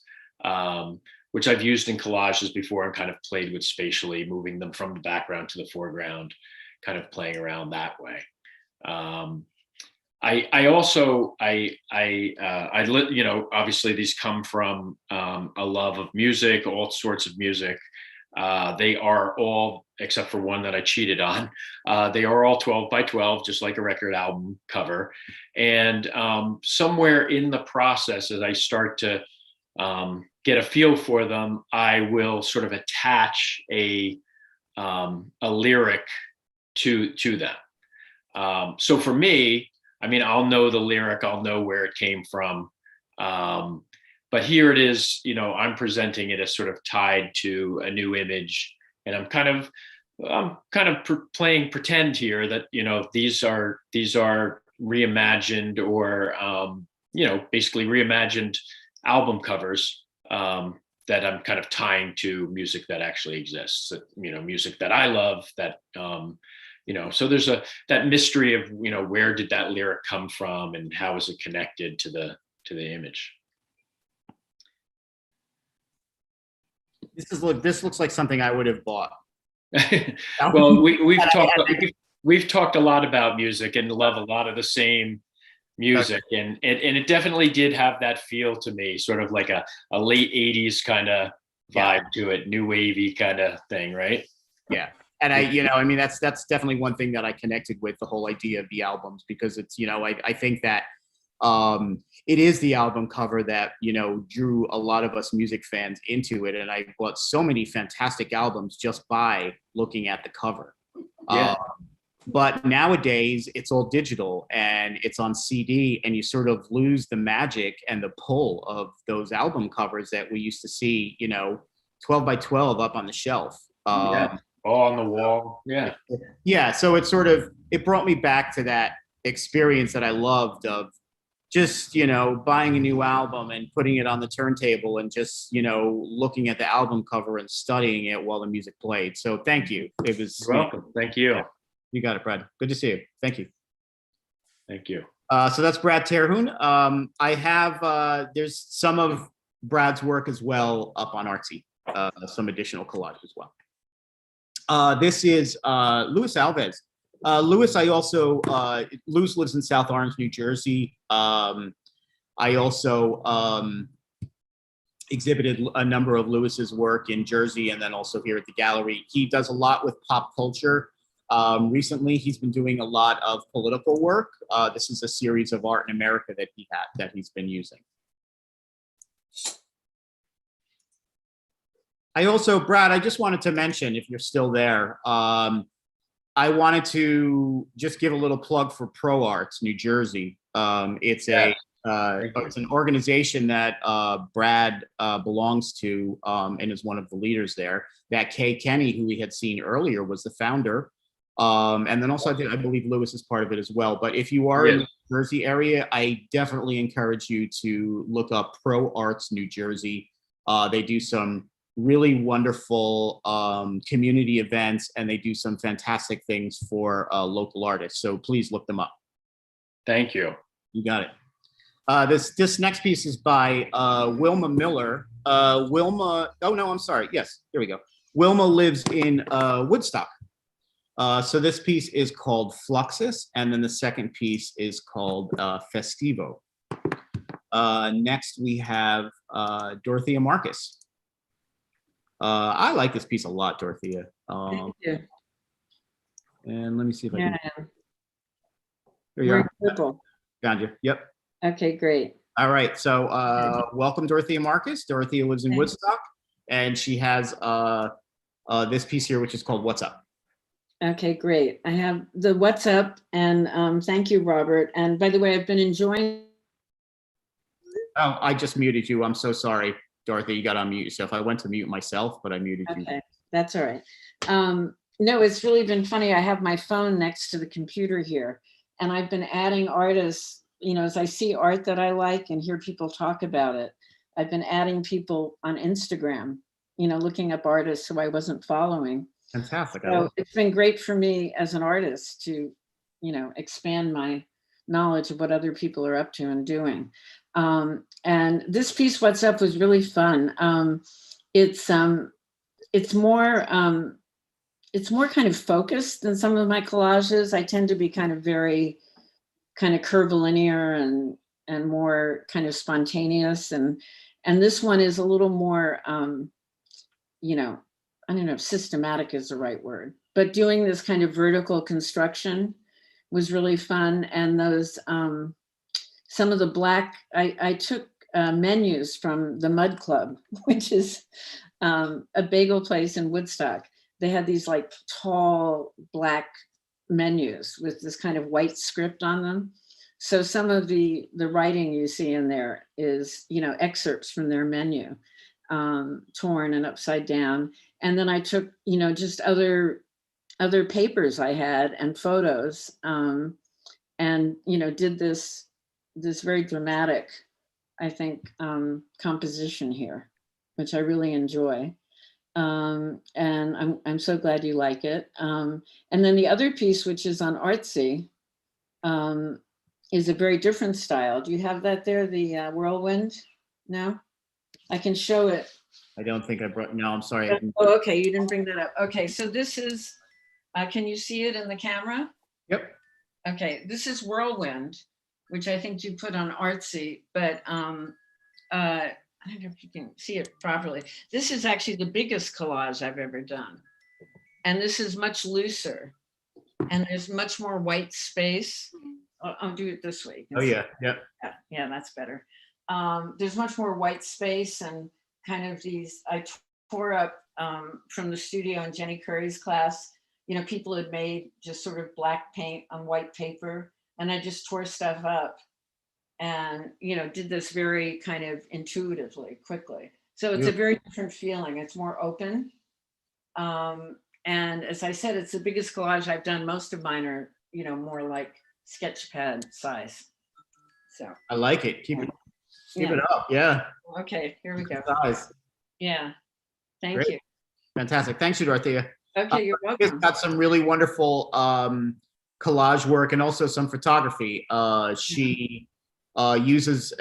which I've used in collages before and kind of played with spatially, moving them from the background to the foreground, kind of playing around that way. Obviously these come from a love of music, all sorts of music. They are all, except for one that I cheated on, they are all 12 by 12, just like a record album cover. And somewhere in the process, as I start to get a feel for them, I will sort of attach a lyric to them. So for me, I mean, I'll know the lyric, I'll know where it came from. But here it is, I'm presenting it as sort of tied to a new image, and I'm kind of playing pretend here that, these are reimagined or, basically reimagined album covers that I'm kind of tying to music that actually exists, music that I love, that, so there's that mystery of, where did that lyric come from and how is it connected to the image? This looks like something I would have bought. Well, we've talked a lot about music and love a lot of the same music, and it definitely did have that feel to me, sort of like a late 80s kind of vibe to it, new wavy kind of thing, right? Yeah. And I mean, that's definitely one thing that I connected with, the whole idea of the albums, because it's, I think that it is the album cover that, drew a lot of us music fans into it. And I bought so many fantastic albums just by looking at the cover. Yeah. But nowadays it's all digital and it's on CD, and you sort of lose the magic and the pull of those album covers that we used to see, 12 by 12 up on the shelf. Yeah. All on the wall. Yeah. Yeah. So it brought me back to that experience that I loved of just, buying a new album and putting it on the turntable and just, looking at the album cover and studying it while the music played. So thank you. It was You're welcome. Thank you. Yeah. You got it, Brad. Good to see you. Thank you. Thank you. So that's Brad Terhune. I have, there's some of Brad's work as well up on Artsy, some additional collage as well. This is Luis Alves. Luis, Luis lives in South Orange, New Jersey. I also exhibited a number of Luis's work in Jersey and then also here at the gallery. He does a lot with pop culture. Recently, he's been doing a lot of political work. This is a series of art in America that he's been using. Brad, I just wanted to mention, if you're still there, I wanted to just give a little plug for Pro Arts New Jersey. It's an organization that Brad belongs to and is one of the leaders there. That Kay Kenny, who we had seen earlier, was the founder. And then also, I believe Luis is part of it as well. But if you are in the New Jersey area, I definitely encourage you to look up Pro Arts New Jersey. They do some really wonderful community events, and they do some fantastic things for local artists. So please look them up. Thank you. You got it. This next piece is by Wilma Miller. Wilma, oh no, I'm sorry. Yes, here we go. Wilma lives in Woodstock. So this piece is called Fluxus, and then the second piece is called Festivo. Next we have Dorothea Marcus. I like this piece a lot, Dorothea. Thank you. And let me see if I can. There you We're are. purple. Found you. Yep. Okay, great. All right. So welcome, Dorothea Marcus. Dorothea lives in Woodstock, and she has this piece here, which is called What's Up. Okay, great. I have the What's Up, and thank you, Robert. And by the way, I've been enjoying. Oh, I just muted you. I'm so sorry, Dorothy, you got to unmute yourself. I went to mute myself, but I muted you. Okay, that's all right. No, it's really been funny. I have my phone next to the computer here, and I've been adding artists, you know, as I see art that I like and hear people talk about it. I've been adding people on Instagram, you know, looking up artists who I wasn't following. Fantastic. I So love it. it's been great for me as an artist to, you know, expand my knowledge of what other people are up to and doing. And this piece, What's Up, was really fun. It's more kind of focused than some of my collages. I tend to be kind of very kind of curvilinear and more kind of spontaneous. And this one is a little more, you know, I don't know if systematic is the right word, but doing this kind of vertical construction was really fun. And those, some of the black, I took menus from the Mud Club, which is a bagel place in Woodstock. They had these like tall black menus with this kind of white script on them. So some of the writing you see in there is, you know, excerpts from their menu, torn and upside down. And then I took, you know, just other papers I had and photos, and, you know, did this very dramatic, I think, composition here, which I really enjoy. And I'm so glad you like it. And then the other piece, which is on Artsy, is a very different style. Do you have that there, the Whirlwind? No? I can show it. I don't think I brought, no, I'm sorry. Oh, okay, you didn't bring that up. Okay, so this is, can you see it in the camera? Yep. Okay, this is Whirlwind, which I think you put on Artsy, but I don't know if you can see it properly. This is actually the biggest collage I've ever done. And this is much looser. And there's much more white space. I'll do it this way. Oh yeah, yeah. Yeah, that's better. There's much more white space and kind of these, I tore up from the studio in Jenny Curry's class, you know, people had made just sort of black paint on white paper, and I just tore stuff up and, you know, did this very kind of intuitively, quickly. So it's a very different feeling. It's more open. And as I said, it's the biggest collage I've done. Most of mine are, you know, more like sketch pad size. So I like it. Keep it up. Yeah. Okay, here we go. Size. Yeah. Thank Great. you. Fantastic. Thanks, Dorothea. Okay, you're It's welcome. got some really wonderful collage work and also some photography. She incorporates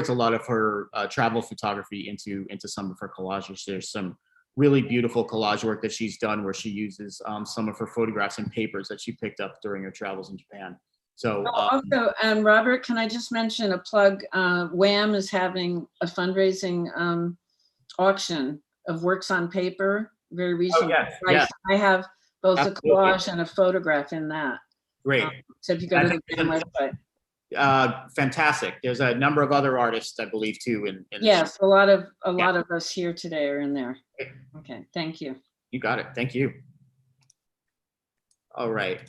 a lot of her travel photography into some of her collages. There's some really beautiful collage work that she's done where she uses some of her photographs and papers that she picked up during her travels in Japan. So Also, Robert, can I just mention a plug? WHAM is having a fundraising auction of works on paper, very recent. yes. I have both Absolutely. a collage and a photograph in that. great. So if you go to the WHAM website. Fantastic. There's a number of other artists, I believe, too. In Yes, a lot of us here today are in there. Okay, thank you. You got it. Thank you. All right.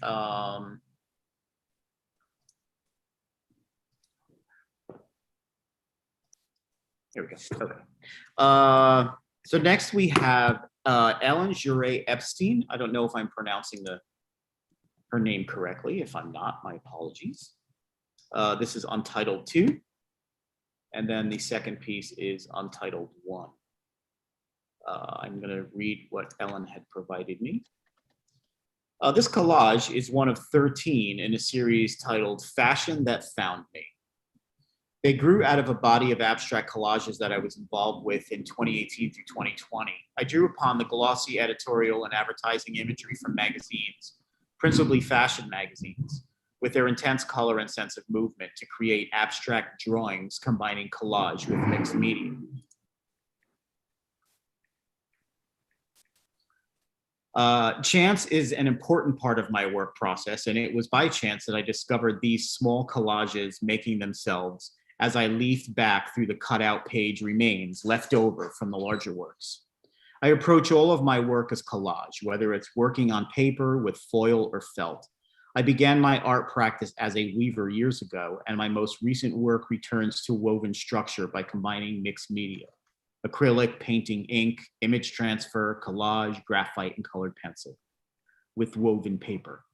Here we go. Okay. So next we have Ellen Jure Epstein. I don't know if I'm pronouncing her name correctly. If I'm not, my apologies. This is Untitled 2. And then the second piece is Untitled 1. I'm going to read what Ellen had provided me. This collage is one of 13 in a series titled Fashion That Found Me. They grew out of a body of abstract collages that I was involved with in 2018 through 2020. I drew upon the glossy editorial and advertising imagery from magazines, principally fashion magazines, with their intense color and sense of movement to create abstract drawings combining collage with mixed media. Chance is an important part of my work process, and it was by chance that I discovered these small collages making themselves as I leafed back through the cutout page remains left over from the larger works. I approach all of my work as collage, whether it's working on paper with foil or felt. I began my art practice as a weaver years ago, and my most recent work returns to woven structure by combining mixed media. acrylic, painting ink, image transfer, collage, graphite, and colored pencil with woven paper.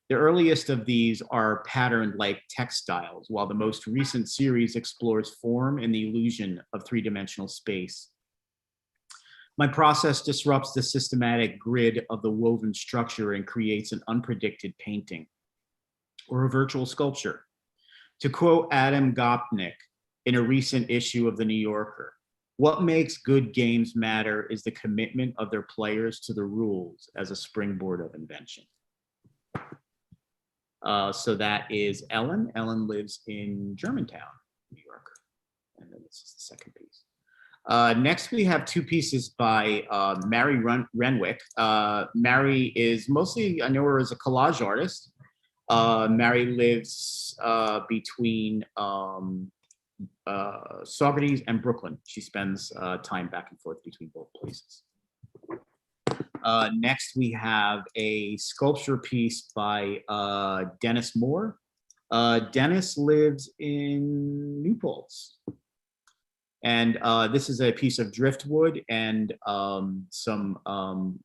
The earliest of these are patterned like textiles, while the most recent series explores form and the illusion of three-dimensional space. My process disrupts the systematic grid of the woven structure and creates an unpredicted painting or a virtual sculpture. To quote Adam Gopnik in a recent issue of The New Yorker, "What makes good games matter is the commitment of their players to the rules as a springboard of invention." So that is Ellen. Ellen lives in Germantown, New York. And then this is the second piece. Next, we have two pieces by Mary Renwick. Mary is mostly, I know her as a collage artist. Mary lives between Saugerties and Brooklyn. She spends time back and forth between both places. Next, we have a sculpture piece by Dennis Moore. Dennis lives in New Paltz. And this is a piece of driftwood and some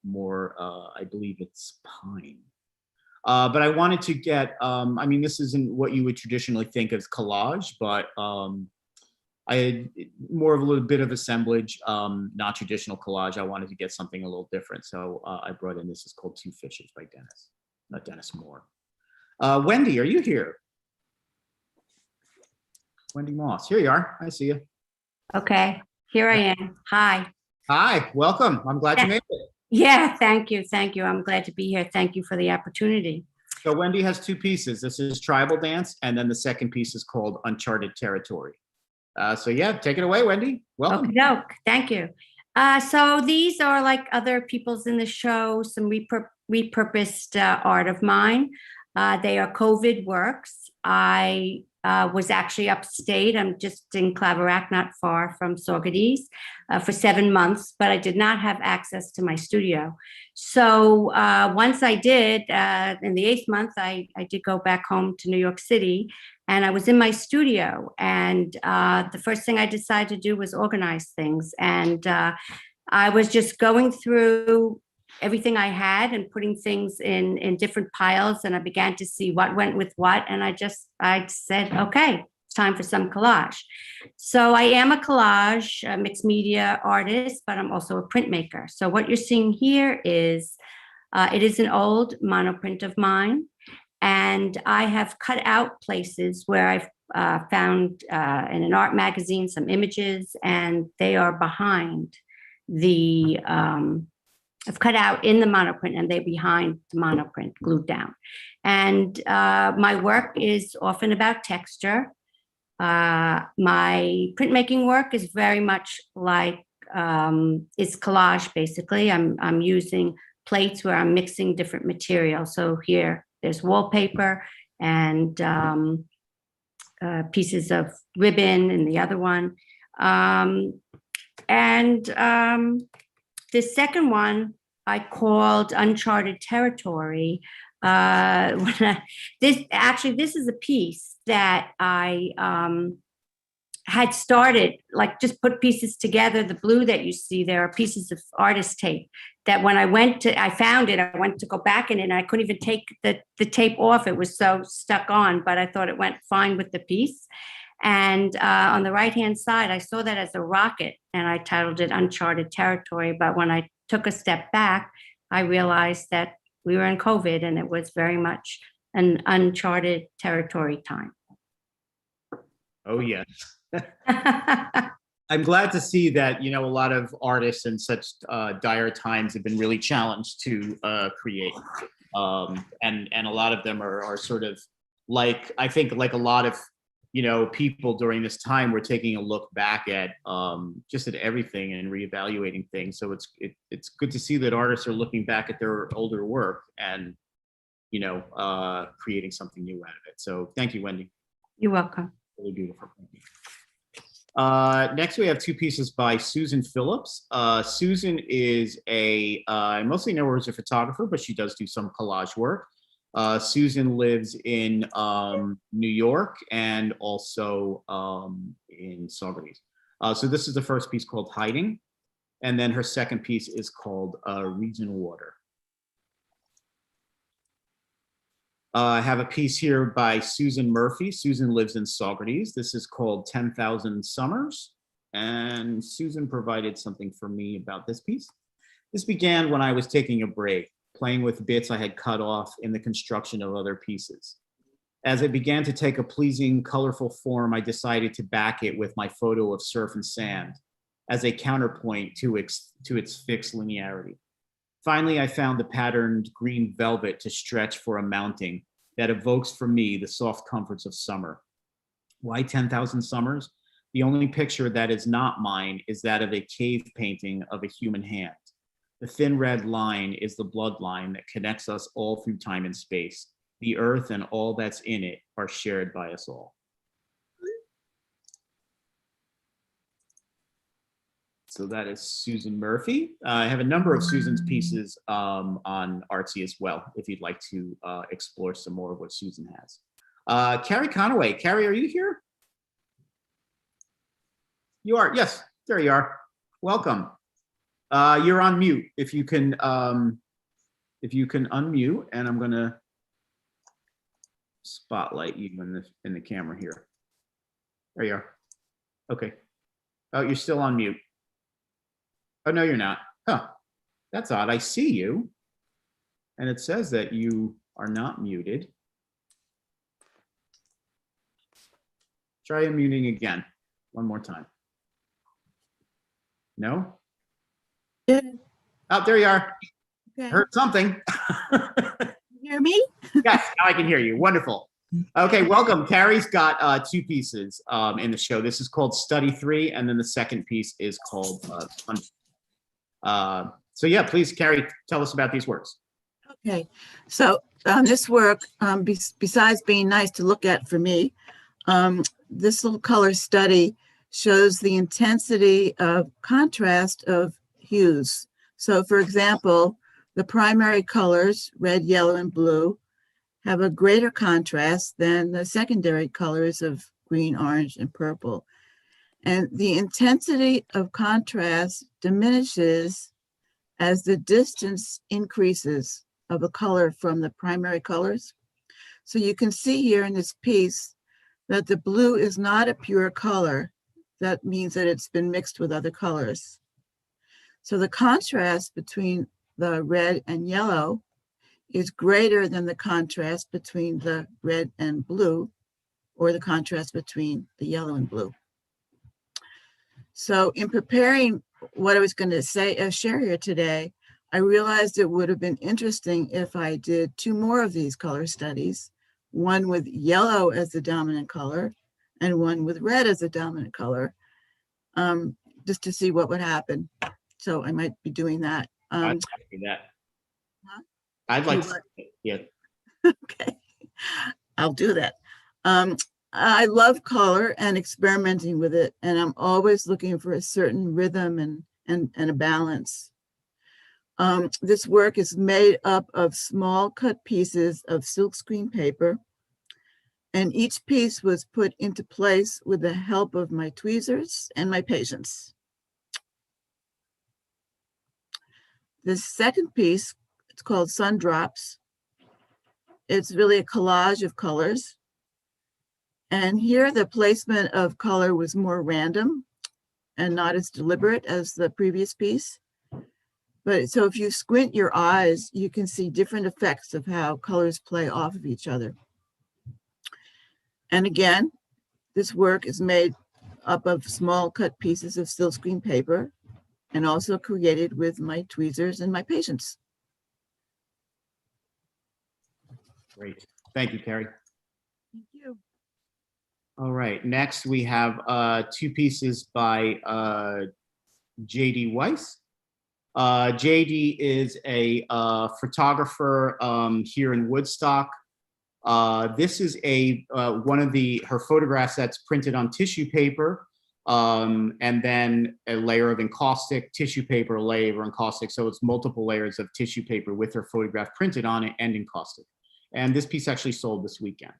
more, I believe it's pine. But I wanted to get, I mean, this isn't what you would traditionally think of as collage, but I had more of a little bit of assemblage, not traditional collage. I wanted to get something a little different. So I brought in, this is called Two Fishes by Dennis Moore. Wendy, are you here? Wendy Moss, here you are, I see you. Okay, here I am. Hi. Hi, welcome. I'm glad you made it. Yeah, thank you. Thank you. I'm glad to be here. Thank you for the opportunity. So Wendy has two pieces. This is Tribal Dance, and then the second piece is called Uncharted Territory. So yeah, take it away, Wendy. Welcome. Okey-doke. Thank you. So these are like other people's in the show, some repurposed art of mine. They are COVID works. I was actually upstate. I'm just in Claverack, not far from Saugerties, for 7 months, but I did not have access to my studio. So once I did, in the 8th month, I did go back home to New York City, and I was in my studio. And the first thing I decided to do was organize things. And I was just going through everything I had and putting things in different piles, and I began to see what went with what, and I said, okay, it's time for some collage. So I am a collage, a mixed media artist, but I'm also a printmaker. So what you're seeing here is, it is an old monoprint of mine, and I have cut out places where I've found in an art magazine some images, and they are behind the I've cut out in the monoprint, and they're behind the monoprint, glued down. And my work is often about texture. My printmaking work is very much like, it's collage, basically. I'm using plates where I'm mixing different materials. So here, there's wallpaper and pieces of ribbon in the other one. The second one I called Uncharted Territory. This is a piece that I had started, like just put pieces together. The blue that you see there are pieces of artist tape that when I found it, I went to go back in it, and I couldn't even take the tape off. It was so stuck on, but I thought it went fine with the piece. And on the right-hand side, I saw that as a rocket, and I titled it Uncharted Territory. But when I took a step back, I realized that we were in COVID, and it was very much an uncharted territory time. Oh, yes. I'm glad to see that, a lot of artists in such dire times have been really challenged to create. And a lot of them are sort of like, I think like a lot of people during this time, we're taking a look back at just at everything and reevaluating things. So it's good to see that artists are looking back at their older work and creating something new out of it. So thank you, Wendy. You're welcome. Really beautiful. Thank you. Next, we have two pieces by Susan Phillips. Susan is I mostly know her as a photographer, but she does do some collage work. Susan lives in New York and also in Saugerties. So this is the first piece called Hiding. And then her second piece is called Region Water. I have a piece here by Susan Murphy. Susan lives in Saugerties. This is called 10,000 Summers. And Susan provided something for me about this piece. This began when I was taking a break, playing with bits I had cut off in the construction of other pieces. As it began to take a pleasing, colorful form, I decided to back it with my photo of surf and sand as a counterpoint to its fixed linearity. Finally, I found the patterned green velvet to stretch for a mounting that evokes for me the soft comforts of summer. Why 10,000 Summers? The only picture that is not mine is that of a cave painting of a human hand. The thin red line is the bloodline that connects us all through time and space. The earth and all that's in it are shared by us all. So that is Susan Murphy. I have a number of Susan's pieces on Artsy as well, if you'd like to explore some more of what Susan has. Carey Conaway. Carey, are you here? You are, yes, there you are. Welcome. You're on mute. If you can unmute, and I'm gonna spotlight you in the camera here. There you are. Okay. Oh, you're still on mute. Oh, no, you're not. Huh. That's odd. I see you. And it says that you are not muted. Try unmuting again. One more time. No? Yeah. Oh, there you are. Okay. Heard something. You hear me? Yes, now I can hear you. Wonderful. Okay, welcome. Carey's got two pieces in the show. This is called Study 3, and then the second piece is called so yeah, please, Carey, tell us about these works. Okay, so this work, besides being nice to look at for me, this little color study shows the intensity of contrast of hues. So for example, the primary colors, red, yellow, and blue, have a greater contrast than the secondary colors of green, orange, and purple. And the intensity of contrast diminishes as the distance increases of a color from the primary colors. So you can see here in this piece that the blue is not a pure color. That means that it's been mixed with other colors. So the contrast between the red and yellow is greater than the contrast between the red and blue, or the contrast between the yellow and blue. So in preparing what I was going to say, share here today, I realized it would have been interesting if I did two more of these color studies, one with yellow as the dominant color and one with red as the dominant color, just to see what would happen. So I might be doing that. I'd like to do that. Huh? I'd like to, yeah. Okay, I'll do that. I love color and experimenting with it, and I'm always looking for a certain rhythm and a balance. This work is made up of small cut pieces of silkscreen paper, and each piece was put into place with the help of my tweezers and my patience. The second piece, it's called Sun Drops. It's really a collage of colors. And here the placement of color was more random and not as deliberate as the previous piece. But so if you squint your eyes, you can see different effects of how colors play off of each other. And again, this work is made up of small cut pieces of silkscreen paper and also created with my tweezers and my patience. Great. Thank you, Carey. Thank you. All right, next we have two pieces by J.D. Weiss. J.D. is a photographer here in Woodstock. This is one of her photographs that's printed on tissue paper, and then a layer of encaustic, tissue paper, a layer of encaustic. So it's multiple layers of tissue paper with her photograph printed on it and encaustic. And this piece actually sold this weekend.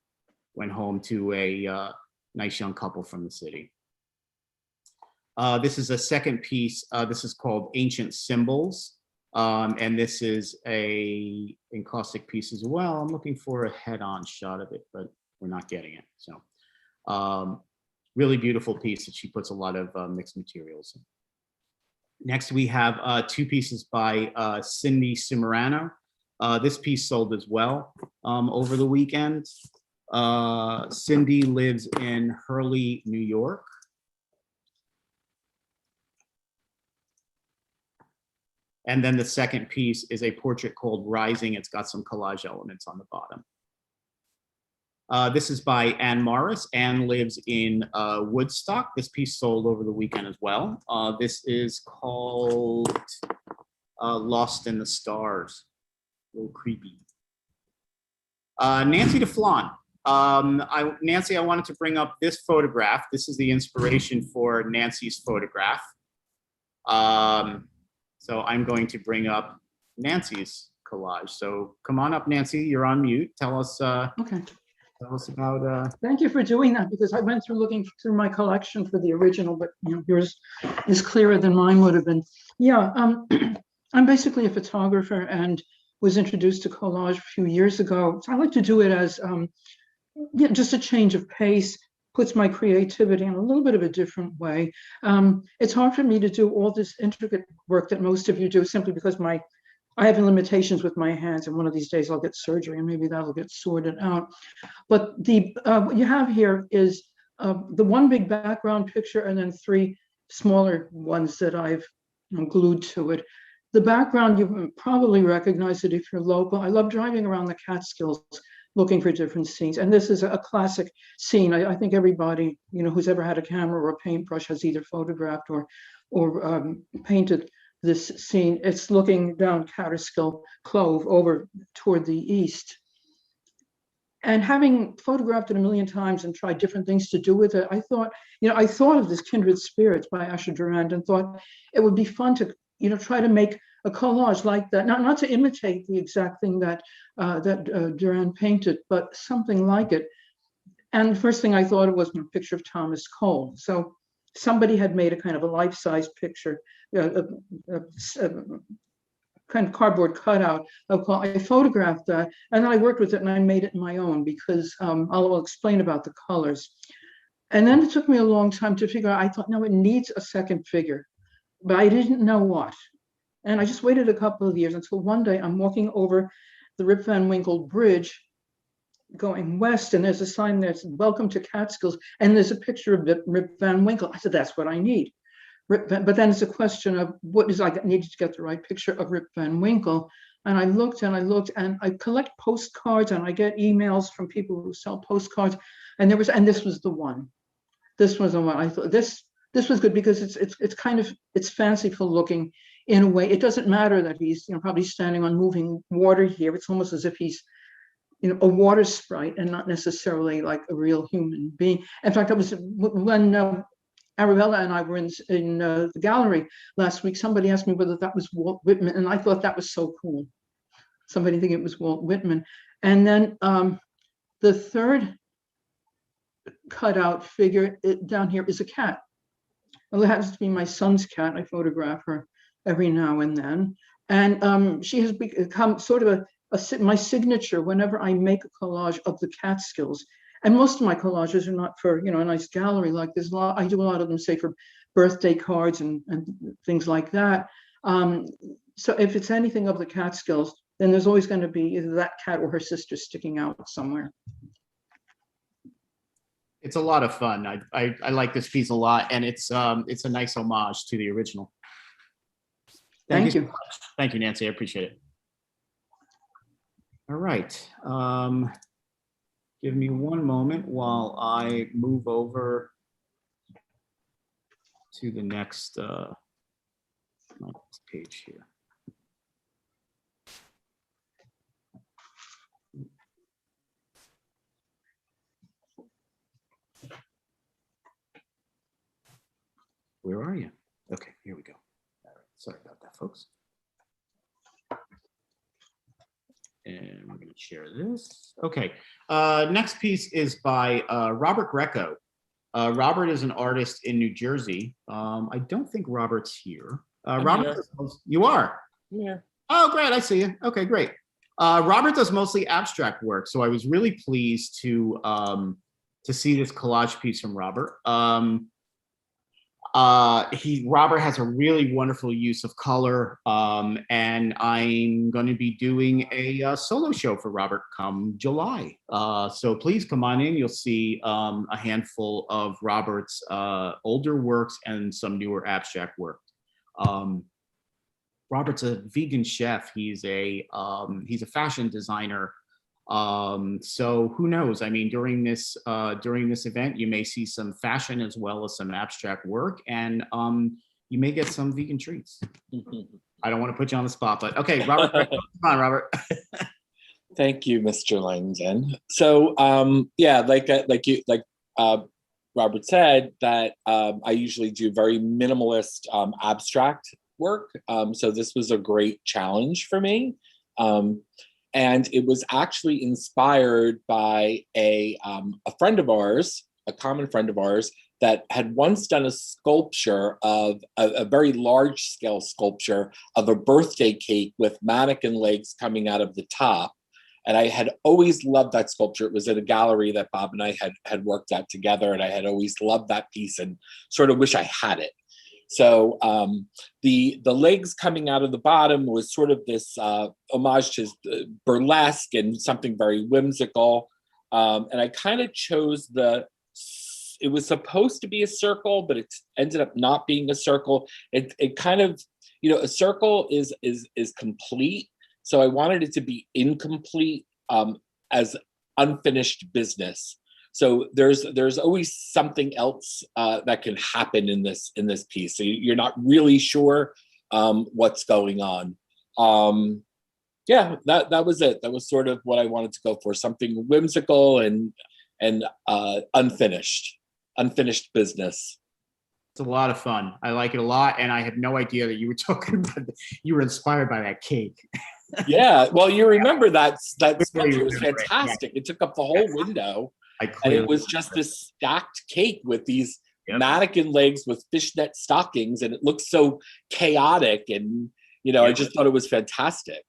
Went home to a nice young couple from the city. This is a second piece. This is called Ancient Symbols. And this is a encaustic piece as well. I'm looking for a head-on shot of it, but we're not getting it. So really beautiful piece that she puts a lot of mixed materials in. Next, we have two pieces by Cindy Cimarano. This piece sold as well over the weekend. Cindy lives in Hurley, New York. And then the second piece is a portrait called Rising. It's got some collage elements on the bottom. This is by Ann Morris. Ann lives in Woodstock. This piece sold over the weekend as well. This is called Lost in the Stars. A little creepy. Nancy deFlon. Nancy, I wanted to bring up this photograph. This is the inspiration for Nancy's photograph. So I'm going to bring up Nancy's collage. So come on up, Nancy. You're on mute. Tell us. Okay. Tell us about. Thank you for doing that, because I went through looking through my collection for the original, but yours is clearer than mine would have been. Yeah, I'm basically a photographer and was introduced to collage a few years ago. So I like to do it as just a change of pace. Puts my creativity in a little bit of a different way. It's hard for me to do all this intricate work that most of you do, simply because I have limitations with my hands, and one of these days I'll get surgery and maybe that'll get sorted out. But what you have here is the one big background picture and then three smaller ones that I've glued to it. The background, you probably recognize it if you're local. I love driving around the Catskills looking for different scenes. And this is a classic scene. I think everybody, who's ever had a camera or a paintbrush has either photographed or painted this scene. It's looking down Catskill Clove over toward the east. And having photographed it a million times and tried different things to do with it, I thought of this Kindred Spirits by Asher Durand and thought it would be fun to, try to make a collage like that, not to imitate the exact thing that Durand painted, but something like it. And the first thing I thought of was a picture of Thomas Cole. So somebody had made a kind of a life-size picture, a kind of cardboard cutout of Cole. I photographed that, and then I worked with it and I made it my own, because I'll explain about the colors. And then it took me a long time to figure out, I thought, no, it needs a second figure, but I didn't know what. And I just waited a couple of years until one day I'm walking over the Rip Van Winkle Bridge going west, and there's a sign there that says, "Welcome to Catskills," and there's a picture of Rip Van Winkle. I said, that's what I need. But then it's a question of I needed to get the right picture of Rip Van Winkle. And I looked and I collect postcards and I get emails from people who sell postcards. And this was the one. This was the one. I thought this was good because it's fanciful looking in a way. It doesn't matter that he's probably standing on moving water here. It's almost as if he's a water sprite and not necessarily like a real human being. In fact, it was when Arabella and I were in the gallery last week, somebody asked me whether that was Walt Whitman, and I thought that was so cool. Somebody thinking it was Walt Whitman. And then the third cutout figure down here is a cat. Well, it happens to be my son's cat. I photograph her every now and then. And she has become sort of my signature whenever I make a collage of the Catskills. And most of my collages are not for, a nice gallery like this. I do a lot of them, say, for birthday cards and things like that. So if it's anything of the Catskills, then there's always going to be either that cat or her sister sticking out somewhere. It's a lot of fun. I like this piece a lot, and it's a nice homage to the original. Thank you so much. Thank you, Nancy. I appreciate it. All right. Give me one moment while I move over to the next page here. Where are you? Okay, here we go. All right, sorry about that, folks. And we're going to share this. Okay, next piece is by Robert Greco. Robert is an artist in New Jersey. I don't think Robert's here. Robert, you are? Yeah. Oh, great. I see you. Okay, great. Robert does mostly abstract work, so I was really pleased to see this collage piece from Robert. Robert has a really wonderful use of color, and I'm going to be doing a solo show for Robert come July. So please come on in. You'll see a handful of Robert's older works and some newer abstract work. Robert's a vegan chef. He's a fashion designer. So who knows? I mean, during this event, you may see some fashion as well as some abstract work, and you may get some vegan treats. I don't want to put you on the spot, but okay, Robert, come on, Robert. Thank you, Mr. Langdon. So yeah, like Robert said, that I usually do very minimalist abstract work. So this was a great challenge for me. And it was actually inspired by a friend of ours, a common friend of ours, that had once done a sculpture of a very large scale sculpture of a birthday cake with mannequin legs coming out of the top. And I had always loved that sculpture. It was at a gallery that Bob and I had worked at together, and I had always loved that piece and sort of wish I had it. So the legs coming out of the bottom was sort of this homage to burlesque and something very whimsical. And I kind of chose it was supposed to be a circle, but it ended up not being a circle. It kind of, a circle is complete. So I wanted it to be incomplete as unfinished business. So there's always something else that can happen in this piece. So you're not really sure what's going on. Yeah, that was it. That was sort of what I wanted to go for, something whimsical and unfinished business. It's a lot of fun. I like it a lot, and I had no idea that you were talking about. You were inspired by that cake. Yeah, well, you remember that sculpture was fantastic. It took up the whole window. And it was just this stacked cake with these mannequin legs with fishnet stockings, and it looked so chaotic. And I just thought it was fantastic.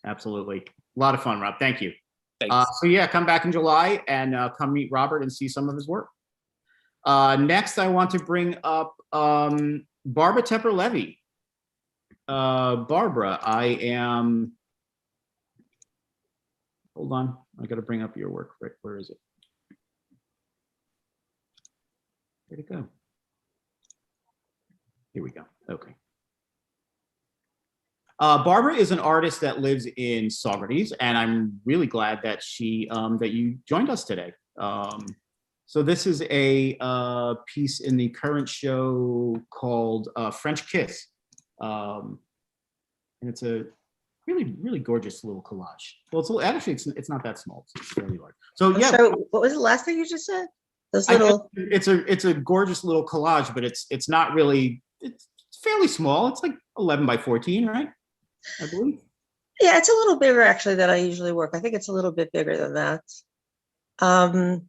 Absolutely, a lot of fun, Rob. Thank you. Thanks. So yeah, come back in July and come meet Robert and see some of his work. Next, I want to bring up Barbara Tepper Levy. Barbara, hold on. I got to bring up your work. Right, where is it? Where'd it go? Here we go. Okay. Barbara is an artist that lives in Saugerties, and I'm really glad that that you joined us today. So this is a piece in the current show called French Kiss, and it's a really gorgeous little collage. Well, it's not that small. It's fairly large. So yeah. So what was the last thing you just said? Those little. It's a gorgeous little collage, but it's not really. It's fairly small. It's like 11 by 14, right? I believe. Yeah, it's a little bigger actually than I usually work. I think it's a little bit bigger than that. What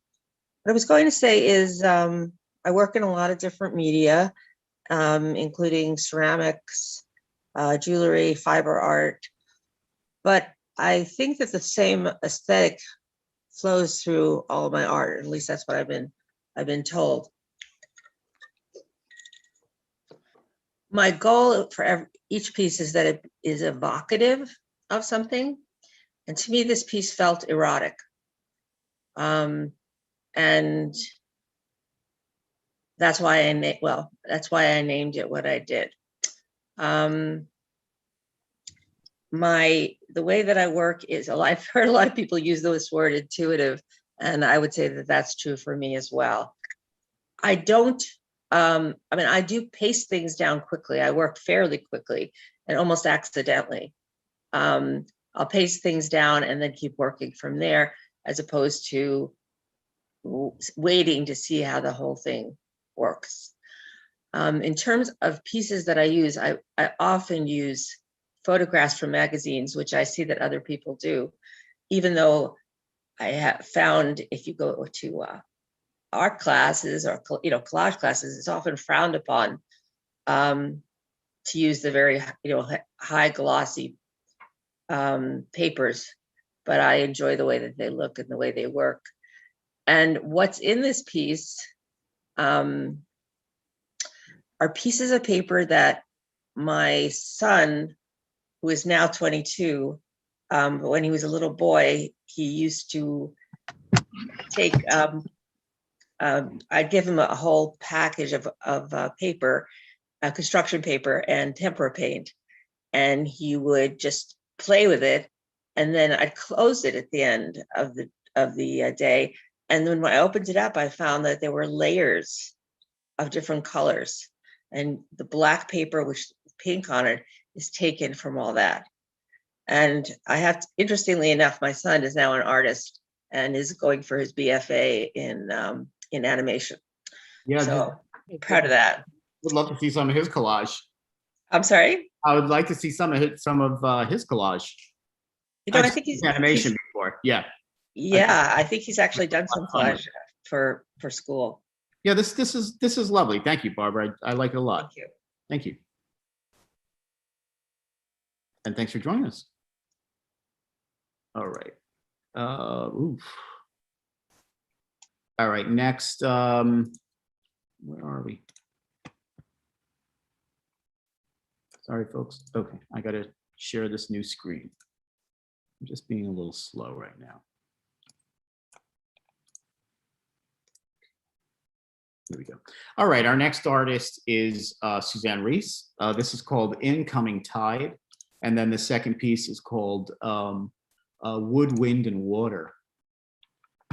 I was going to say is I work in a lot of different media, including ceramics, jewelry, fiber art. But I think that the same aesthetic flows through all of my art. At least that's what I've been told. My goal for each piece is that it is evocative of something. And to me, this piece felt erotic. And that's why I named it what I did. The way that I work is I've heard a lot of people use this word intuitive, and I would say that that's true for me as well. I don't, I do paste things down quickly. I work fairly quickly and almost accidentally. I'll paste things down and then keep working from there, as opposed to waiting to see how the whole thing works. In terms of pieces that I use, I often use photographs from magazines, which I see that other people do, even though I have found if you go to art classes or, collage classes, it's often frowned upon to use the very, high glossy papers, but I enjoy the way that they look and the way they work. And what's in this piece are pieces of paper that my son, who is now 22, but when he was a little boy, he used to take, I'd give him a whole package of paper, construction paper and tempera paint, and he would just play with it. And then I'd close it at the end of the day. And then when I opened it up, I found that there were layers of different colors. And the black paper, which pink on it, is taken from all that. And I have to, interestingly enough, my son is now an artist and is going for his BFA in animation. Yeah, so proud of that. Would love to see some of his collage. I'm sorry? I would like to see some of his collage. I think he's animation before. Yeah. Yeah, I think he's actually done some collage for school. Yeah, this is lovely. Thank you, Barbara. I like it a lot. Thank you. Thank you. And thanks for joining us. All right. All right, next, where are we? Sorry, folks. Okay, I gotta share this new screen. I'm just being a little slow right now. Here we go. All right, our next artist is Suzanne Reese. This is called Incoming Tide. And then the second piece is called Wood, Wind, and Water.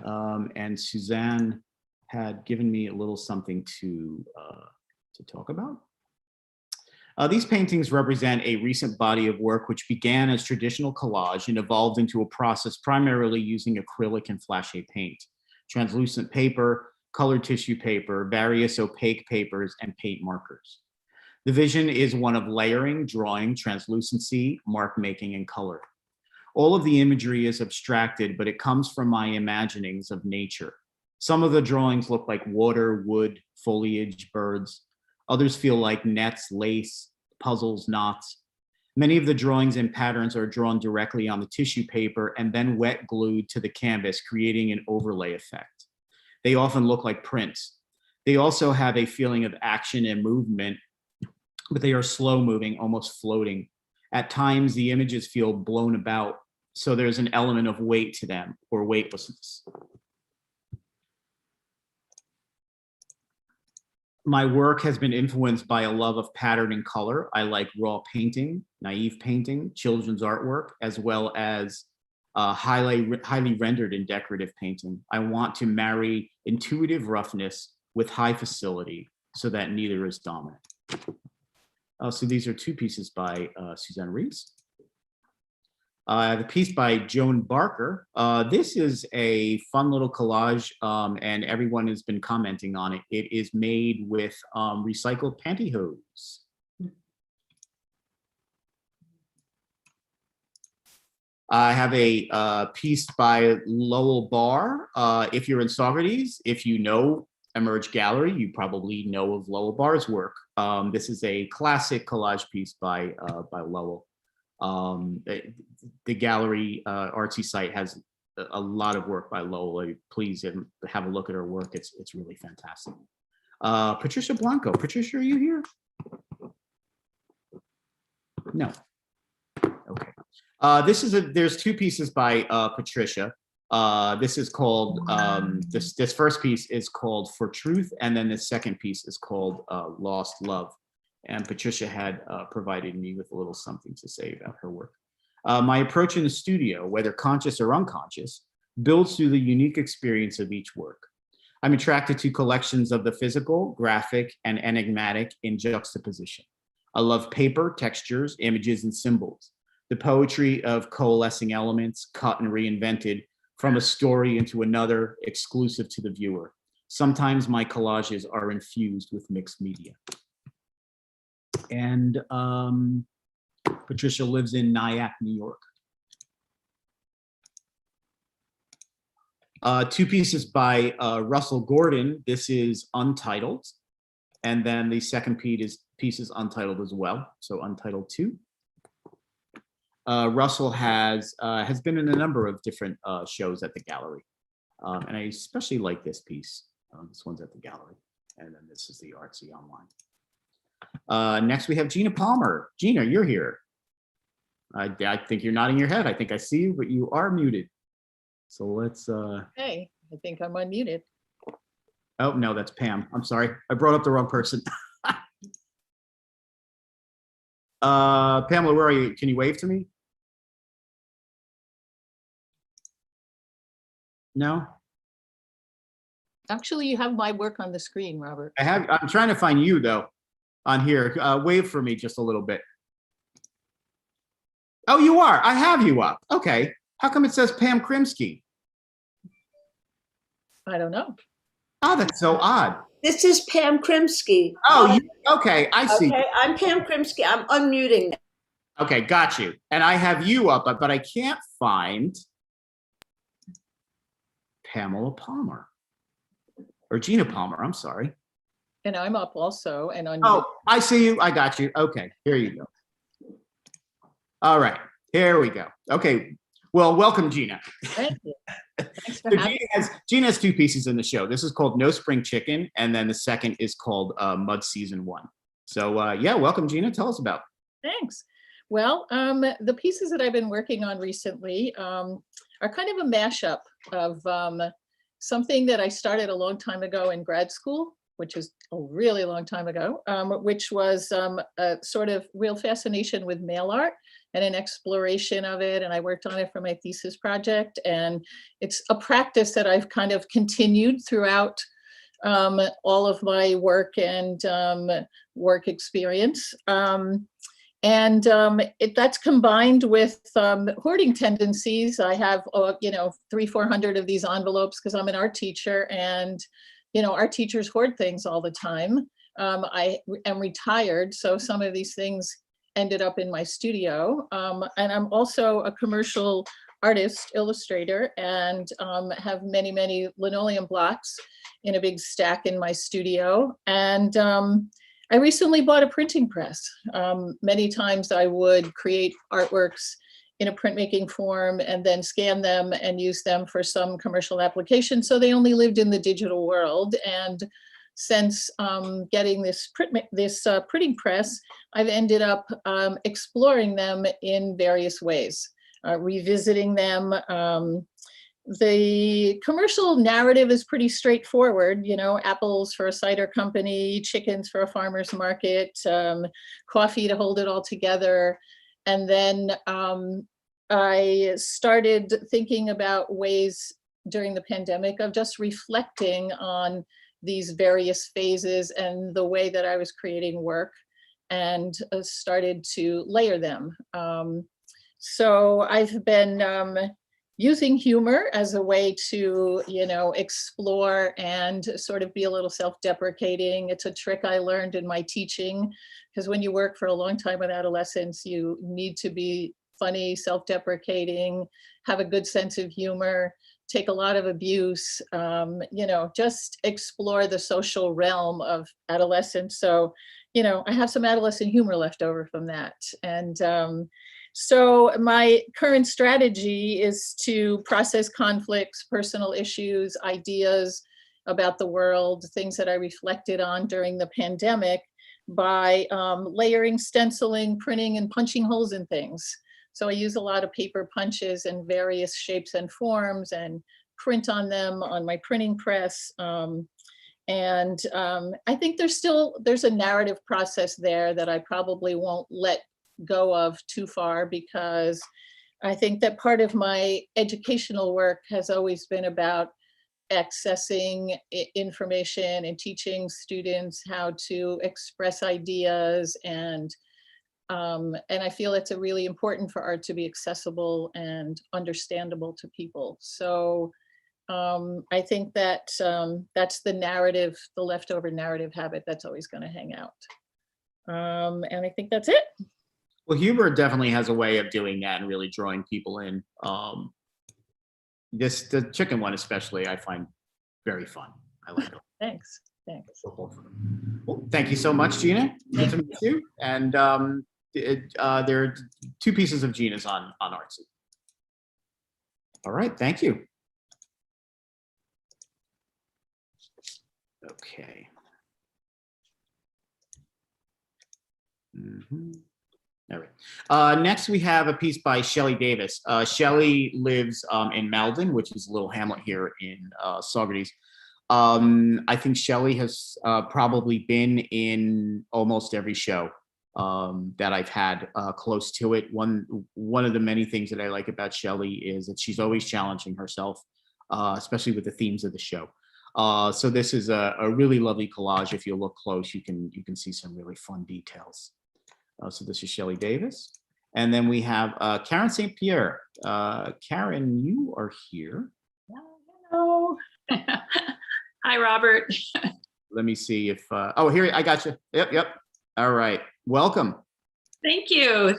And Suzanne had given me a little something to talk about. These paintings represent a recent body of work which began as traditional collage and evolved into a process primarily using acrylic and flashe paint, translucent paper, colored tissue paper, various opaque papers, and paint markers. The vision is one of layering, drawing, translucency, mark making, and color. All of the imagery is abstracted, but it comes from my imaginings of nature. Some of the drawings look like water, wood, foliage, birds. Others feel like nets, lace, puzzles, knots. Many of the drawings and patterns are drawn directly on the tissue paper and then wet glued to the canvas, creating an overlay effect. They often look like prints. They also have a feeling of action and movement, but they are slow moving, almost floating. At times, the images feel blown about, so there's an element of weight to them, or weightlessness. My work has been influenced by a love of pattern and color. I like raw painting, naive painting, children's artwork, as well as highly rendered and decorative painting. I want to marry intuitive roughness with high facility so that neither is dominant. So these are two pieces by Suzanne Reese. The piece by Joan Barker. This is a fun little collage, and everyone has been commenting on it. It is made with recycled pantyhose. I have a piece by Lowell Barr. If you're in Saugerties, if you know Emerge Gallery, you probably know of Lowell Barr's work. This is a classic collage piece by Lowell. The gallery artsy site has a lot of work by Lowell. Please have a look at her work. It's really fantastic. Patricia Blanco. Patricia, are you here? No. Okay. There's two pieces by Patricia. This is called, this first piece is called For Truth, and then the second piece is called Lost Love. And Patricia had provided me with a little something to say about her work. My approach in the studio, whether conscious or unconscious, builds through the unique experience of each work. I'm attracted to collections of the physical, graphic, and enigmatic in juxtaposition. I love paper, textures, images, and symbols. The poetry of coalescing elements cut and reinvented from a story into another, exclusive to the viewer. Sometimes my collages are infused with mixed media. And Patricia lives in Nyack, New York. Two pieces by Russell Gordon. This is Untitled. And then the second piece is Untitled as well. So Untitled 2. Russell has been in a number of different shows at the gallery. And I especially like this piece. This one's at the gallery. And then this is the Artsy Online. Next, we have Gina Palmer. Gina, you're here. I think you're nodding your head. I think I see you, but you are muted. So let's. Hey, I think I'm unmuted. Oh, no, that's Pam. I'm sorry. I brought up the wrong person. Pamela, where are you? Can you wave to me? No? Actually, you have my work on the screen, Robert. I'm trying to find you, though, on here. Wave for me just a little bit. Oh, you are. I have you up. Okay. How come it says Pam Krimsky? I don't know. Oh, that's so odd. This is Pam Krimsky. Oh, okay. I see. Okay, I'm Pam Krimsky. I'm unmuting. Okay, got you. And I have you up, but I can't find Pamela Palmer. Or Gina Palmer, I'm sorry. And I'm up also and unmuted. Oh, I see you. I got you. Okay, here you go. All right, here we go. Okay, well, welcome, Gina. Thank you. Thanks for So having me. Gina has two pieces in the show. This is called No Spring Chicken, and then the second is called Mud Season 1. So yeah, welcome, Gina. Tell us about it. Thanks. Well, the pieces that I've been working on recently are kind of a mashup of something that I started a long time ago in grad school, which is a really long time ago, which was a sort of real fascination with mail art and an exploration of it. And I worked on it for my thesis project. And it's a practice that I've kind of continued throughout all of my work and work experience. That's combined with hoarding tendencies. I have, 300-400 of these envelopes because I'm an art teacher, and art teachers hoard things all the time. I am retired, so some of these things ended up in my studio. And I'm also a commercial artist, illustrator, and have many, many linoleum blocks in a big stack in my studio. And I recently bought a printing press. Many times I would create artworks in a printmaking form and then scan them and use them for some commercial application. So they only lived in the digital world. And since getting this printing press, I've ended up exploring them in various ways, revisiting them. The commercial narrative is pretty straightforward, apples for a cider company, chickens for a farmer's market, coffee to hold it all together. And then I started thinking about ways during the pandemic of just reflecting on these various phases and the way that I was creating work, and started to layer them. So I've been using humor as a way to, explore and sort of be a little self-deprecating. It's a trick I learned in my teaching, because when you work for a long time with adolescents, you need to be funny, self-deprecating, have a good sense of humor, take a lot of abuse, just explore the social realm of adolescence. So, I have some adolescent humor left over from that. And so my current strategy is to process conflicts, personal issues, ideas about the world, things that I reflected on during the pandemic by layering, stenciling, printing, and punching holes in things. So I use a lot of paper punches in various shapes and forms and print on them on my printing press. I think there's a narrative process there that I probably won't let go of too far, because I think that part of my educational work has always been about accessing information and teaching students how to express ideas, and I feel it's really important for art to be accessible and understandable to people. So I think that that's the narrative, the leftover narrative habit that's always going to hang out. And I think that's it. Well, humor definitely has a way of doing that and really drawing people in. the chicken one especially, I find very fun. I like it. Thanks. Thanks. Well, thank you so much, Gina. Good to meet you. And there are 2 pieces of Gina's on Artsy. All right, thank you. Okay. All right. Next, we have a piece by Shelley Davis. Shelley lives in Malden, which is a little hamlet here in Saugerties. I think Shelley has probably been in almost every show that I've had close to it. One of the many things that I like about Shelley is that she's always challenging herself, especially with the themes of the show. So this is a really lovely collage. If you look close, you can see some really fun details. So this is Shelley Davis. And then we have Karen St Pierre. Karen, you are here. Hello. Hi, Robert. Let me see if, oh, here, I got you. Yep. All right, welcome. Thank you.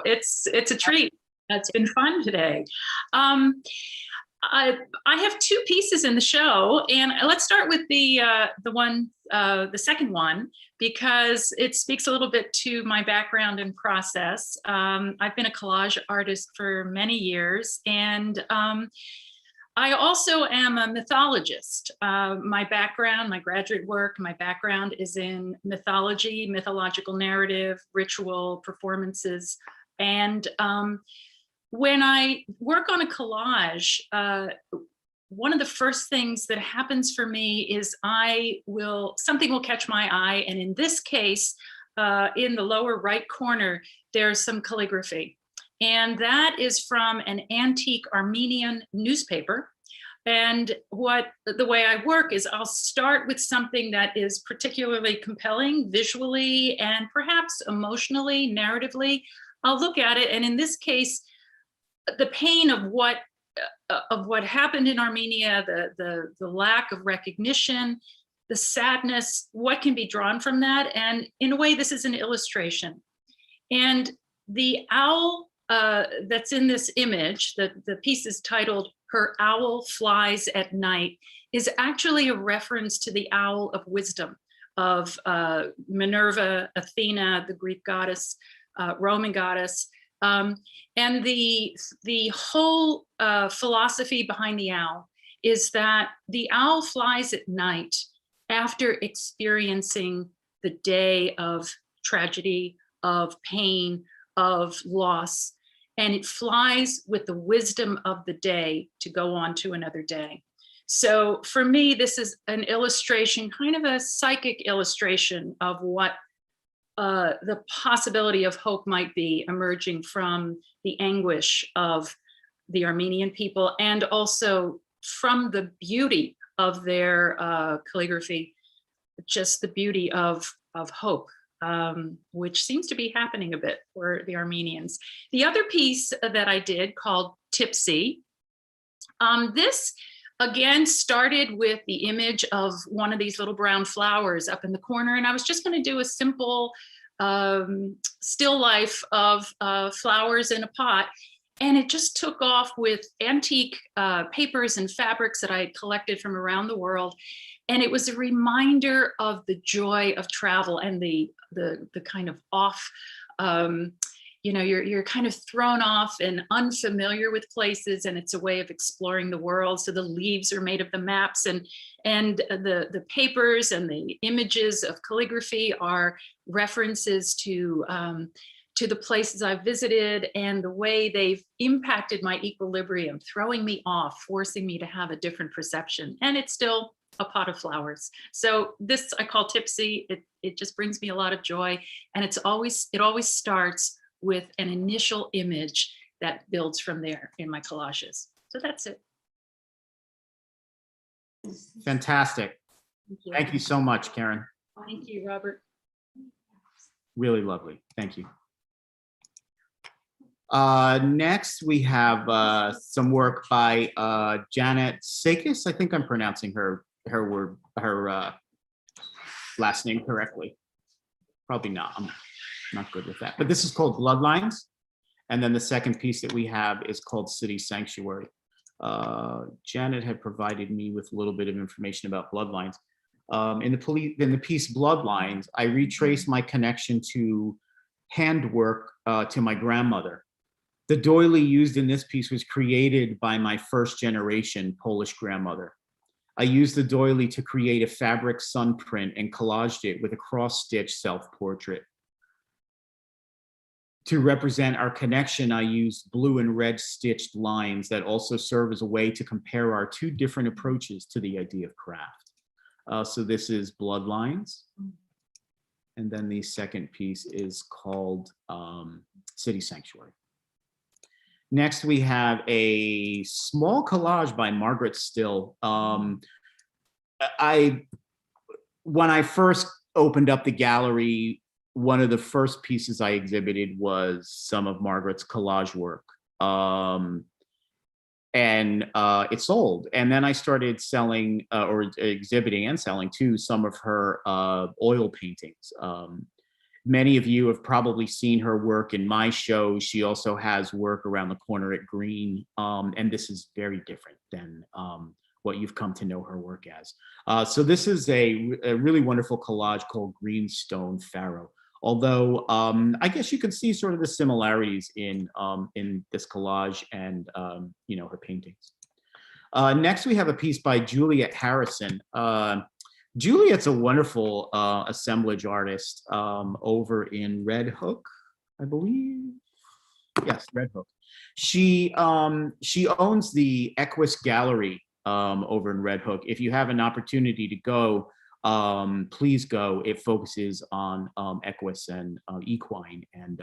It's a treat. It's been fun today. I have 2 pieces in the show, and let's start with the second one, because it speaks a little bit to my background and process. I've been a collage artist for many years, and I also am a mythologist. My background, my graduate work, my background is in mythology, mythological narrative, ritual, performances, and when I work on a collage, one of the first things that happens for me is something will catch my eye. And in this case, in the lower right corner, there's some calligraphy. And that is from an antique Armenian newspaper. And the way I work is I'll start with something that is particularly compelling visually and perhaps emotionally, narratively. I'll look at it, and in this case, the pain of what happened in Armenia, the lack of recognition, the sadness, what can be drawn from that. And in a way, this is an illustration. And the owl that's in this image, the piece is titled "Her Owl Flies at Night," is actually a reference to the owl of wisdom of Minerva, Athena, the Greek goddess, Roman goddess. And the whole philosophy behind the owl is that the owl flies at night after experiencing the day of tragedy, of pain, of loss, and it flies with the wisdom of the day to go on to another day. So for me, this is an illustration, kind of a psychic illustration of what the possibility of hope might be emerging from the anguish of the Armenian people, and also from the beauty of their calligraphy, just the beauty of hope, which seems to be happening a bit for the Armenians. The other piece that I did, called Tipsy, this again started with the image of one of these little brown flowers up in the corner, and I was just going to do a simple still life of flowers in a pot, and it just took off with antique papers and fabrics that I had collected from around the world. And it was a reminder of the joy of travel and the kind of off, you're kind of thrown off and unfamiliar with places, and it's a way of exploring the world. So the leaves are made of the maps, and the papers and the images of calligraphy are references to the places I've visited and the way they've impacted my equilibrium, throwing me off, forcing me to have a different perception. And it's still a pot of flowers. So this I call Tipsy. It just brings me a lot of joy, and it always starts with an initial image that builds from there in my collages. So that's it. Fantastic. Thank you so much, Karen. Thank you, Robert. Really lovely. Thank you. Next, we have some work by Janet Sakis. I think I'm pronouncing her last name correctly. Probably not. I'm not good with that. But this is called Bloodlines. And then the second piece that we have is called City Sanctuary. Janet had provided me with a little bit of information about bloodlines. In the piece Bloodlines, I retraced my connection to handwork to my grandmother. The doily used in this piece was created by my first generation Polish grandmother. I used the doily to create a fabric sun print and collaged it with a cross-stitch self-portrait. To represent our connection, I used blue and red stitched lines that also serve as a way to compare our two different approaches to the idea of craft. So this is Bloodlines. And then the second piece is called City Sanctuary. Next, we have a small collage by Margaret Still. When I first opened up the gallery, one of the first pieces I exhibited was some of Margaret's collage work. It sold. And then I started selling or exhibiting and selling too some of her oil paintings. Many of you have probably seen her work in my show. She also has work around the corner at Green. And this is very different than what you've come to know her work as. So this is a really wonderful collage called Greenstone Pharaoh. Although I guess you can see sort of the similarities in this collage and her paintings. Next, we have a piece by Juliet Harrison. Juliet's a wonderful assemblage artist over in Red Hook, I believe. Yes, Red Hook. She owns the Equus Gallery over in Red Hook. If you have an opportunity to go, please go. It focuses on equus and equine and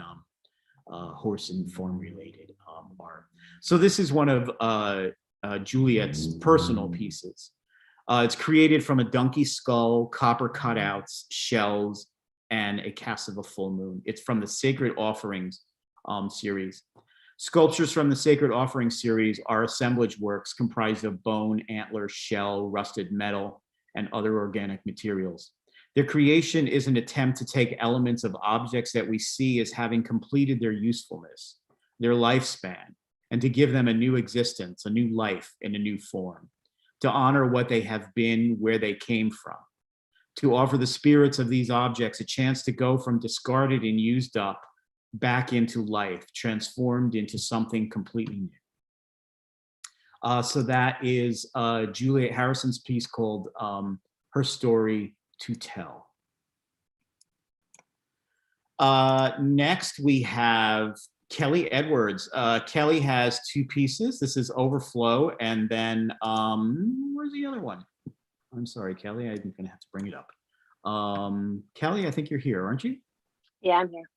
horse and form related art. So this is one of Juliet's personal pieces. It's created from a donkey skull, copper cutouts, shells, and a cast of a full moon. It's from the Sacred Offerings series. Sculptures from the Sacred Offerings series are assemblage works comprised of bone, antler, shell, rusted metal, and other organic materials. Their creation is an attempt to take elements of objects that we see as having completed their usefulness, their lifespan, and to give them a new existence, a new life in a new form, to honor what they have been, where they came from, to offer the spirits of these objects a chance to go from discarded and used up back into life, transformed into something completely new. So that is Juliet Harrison's piece called Her Story to Tell. Next, we have Kelly Edwards. Kelly has two pieces. This is Overflow, and then where's the other one? I'm sorry, Kelly, I'm gonna have to bring it up. Kelly, I think you're here, aren't you? Yeah, I'm here.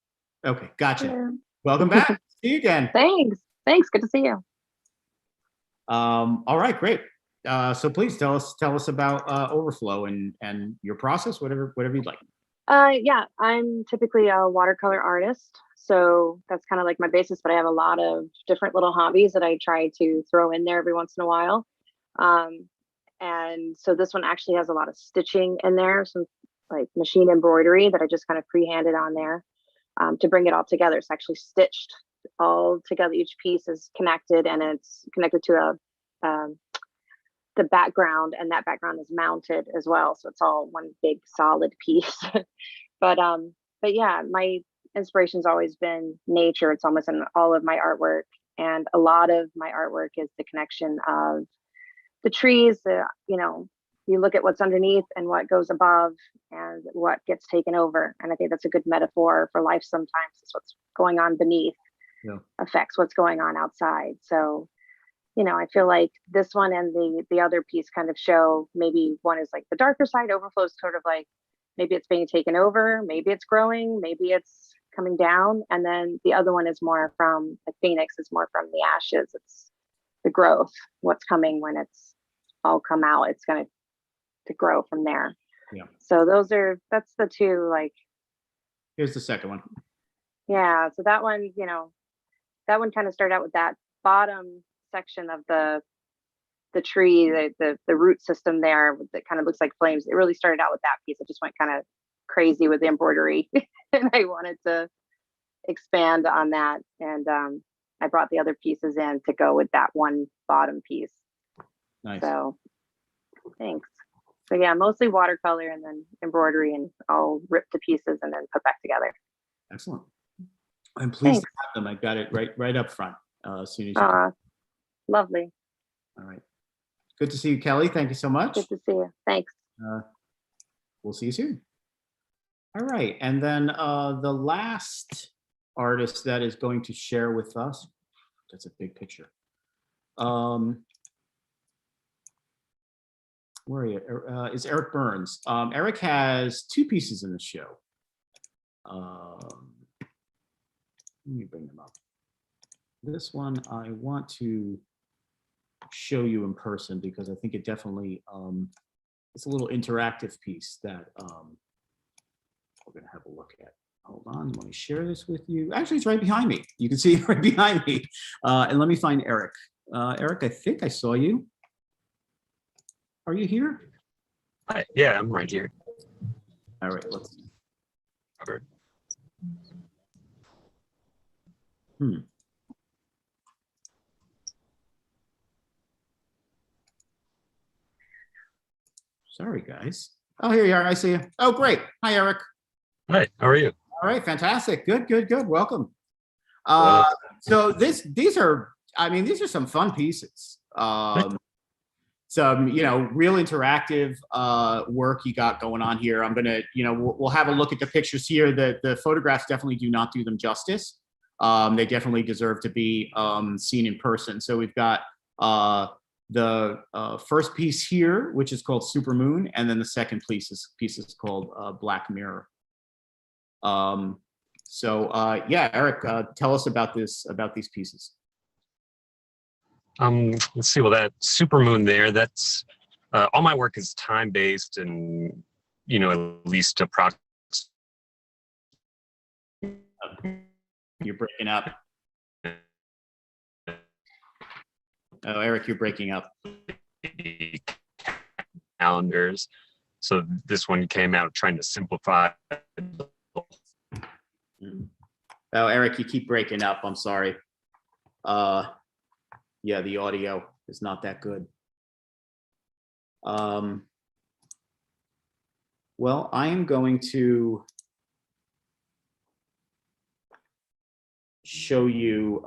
Okay, gotcha. Hello. Welcome back. See you again. Thanks. Good to see you. All right, great. So please tell us about Overflow and your process, whatever you'd like. Yeah, I'm typically a watercolor artist, so that's kind of like my basis, but I have a lot of different little hobbies that I try to throw in there every once in a while. And so this one actually has a lot of stitching in there, some like machine embroidery that I just kind of pre-handed on there to bring it all together. It's actually stitched all together. Each piece is connected, and it's connected to the background, and that background is mounted as well. So it's all one big solid piece. But yeah, my inspiration's always been nature. It's almost in all of my artwork, and a lot of my artwork is the connection of the trees. You look at what's underneath and what goes above and what gets taken over. And I think that's a good metaphor for life sometimes. It's what's going on beneath affects what's going on outside. So, I feel like this one and the other piece kind of show, maybe one is like the darker side. Overflow is sort of like, maybe it's being taken over, maybe it's growing, maybe it's coming down. And then the other one is more from, the Phoenix is more from the ashes. It's the growth, what's coming when it's all come out. It's going to grow from there. Yeah. So that's the two, like. Here's the second one. Yeah. So that one, that one kind of started out with that bottom section of the tree, the root system there that kind of looks like flames. It really started out with that piece. It just went kind of crazy with the embroidery and I wanted to expand on that. And I brought the other pieces in to go with that one bottom piece. Nice. So thanks. So yeah, mostly watercolor and then embroidery, and I'll rip to pieces and then put back together. Excellent. I'm pleased to have them. I got it right up front as soon as you can. Lovely. All right. Good to see you, Kelly. Thank you so much. Good to see you. Thanks. We'll see you soon. All right. And then the last artist that is going to share with us, that's a big picture. Where are you? Is Eric Burns. Eric has 2 pieces in the show. Let me bring them up. This one I want to show you in person because I think it definitely, it's a little interactive piece that we're gonna have a look at. Hold on, let me share this with you. Actually, it's right behind me. You can see it right behind me. And let me find Eric. Eric, I think I saw you. Are you here? Hi, yeah, I'm right here. All right, let's see. Robert. Sorry, guys. Oh, here you are. I see you. Oh, great. Hi, Eric. Hi, how are you? All right, fantastic. Good. Welcome. Well, So these are some fun pieces. Some, real interactive work you got going on here. I'm gonna, we'll have a look at the pictures here. The photographs definitely do not do them justice. They definitely deserve to be seen in person. So we've got the first piece here, which is called Supermoon, and then the second piece is called Black Mirror. Yeah, Eric, tell us about these pieces. Let's see. Well, that supermoon there, that's all my work is time-based and, at least approximately. You're breaking up. Oh, Eric, you're breaking up. Calendars. So this one came out trying to simplify. Oh, Eric, you keep breaking up. I'm sorry. Yeah, the audio is not that good. Well, I am going to show you.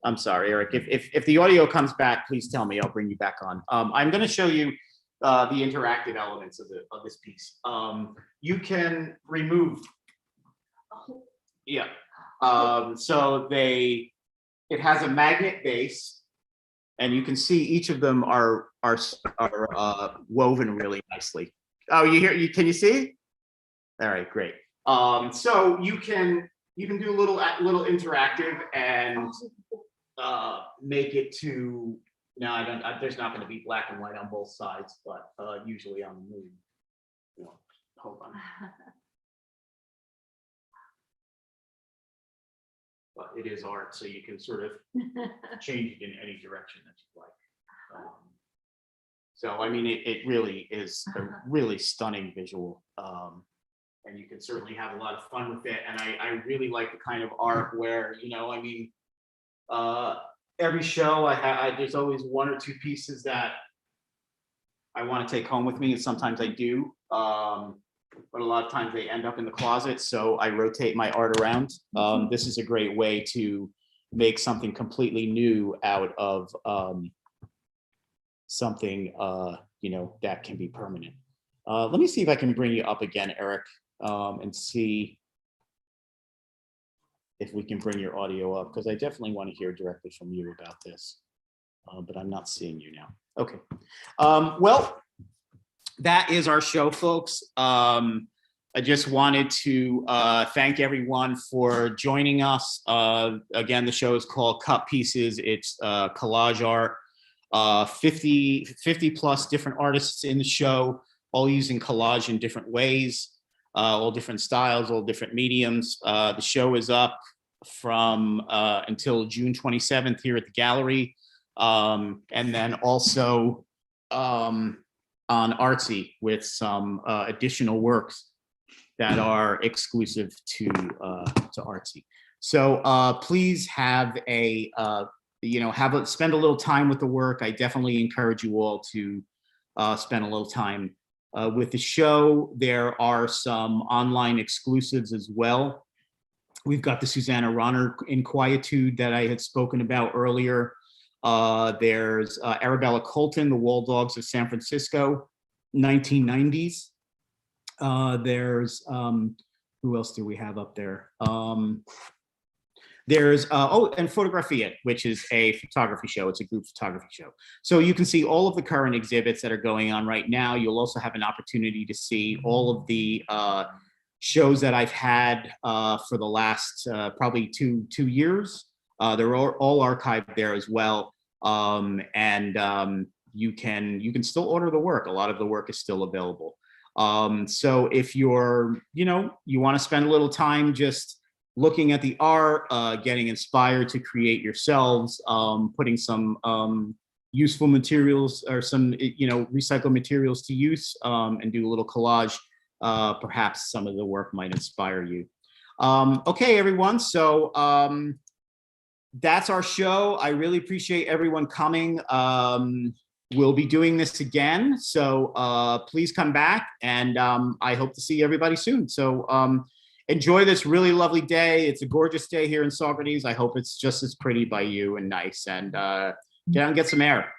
I'm sorry, Eric. If the audio comes back, please tell me. I'll bring you back on. I'm going to show you the interactive elements of this piece. You can remove. Yeah. So it has a magnet base, and you can see each of them are woven really nicely. Oh, can you see? All right, great. So you can do a little interactive and make it to. Now there's not going to be black and white on both sides, but usually on the moon. Hold on. But it is art, so you can sort of change it in any direction that you like. So I mean, it really is a really stunning visual, and you can certainly have a lot of fun with it. And I really like the kind of art where every show there's always 1 or 2 pieces that I want to take home with me, and sometimes I do. But a lot of times they end up in the closet, so I rotate my art around. This is a great way to make something completely new out of something that can be permanent. Let me see if I can bring you up again, Eric, and see if we can bring your audio up, because I definitely want to hear directly from you about this, but I'm not seeing you now. Okay. Well, that is our show, folks. I just wanted to thank everyone for joining us. Again, the show is called Cut Pieces. It's collage art. 50 plus different artists in the show, all using collage in different ways, all different styles, all different mediums. The show is up from until June 27th here at the gallery. And then also on Artsy with some additional works that are exclusive to Artsy. So please have a, spend a little time with the work. I definitely encourage you all to spend a little time with the show. There are some online exclusives as well. We've got the Susanna Ronner Inquietude that I had spoken about earlier. There's Arabella Colton, The Wall Dogs of San Francisco, 1990s. There's, who else do we have up there? There's, and Photographia, which is a photography show. It's a group photography show. So you can see all of the current exhibits that are going on right now. You'll also have an opportunity to see all of the shows that I've had for the last probably two years. They're all archived there as well. You can still order the work. A lot of the work is still available. So if you're, you want to spend a little time just looking at the art, getting inspired to create yourselves, putting some useful materials or some, recycled materials to use, and do a little collage, perhaps some of the work might inspire you. Okay, everyone. So that's our show. I really appreciate everyone coming. We'll be doing this again. So please come back, and I hope to see everybody soon. So enjoy this really lovely day. It's a gorgeous day here in Saugerties. I hope it's just as pretty by you and nice, and get out and get some air.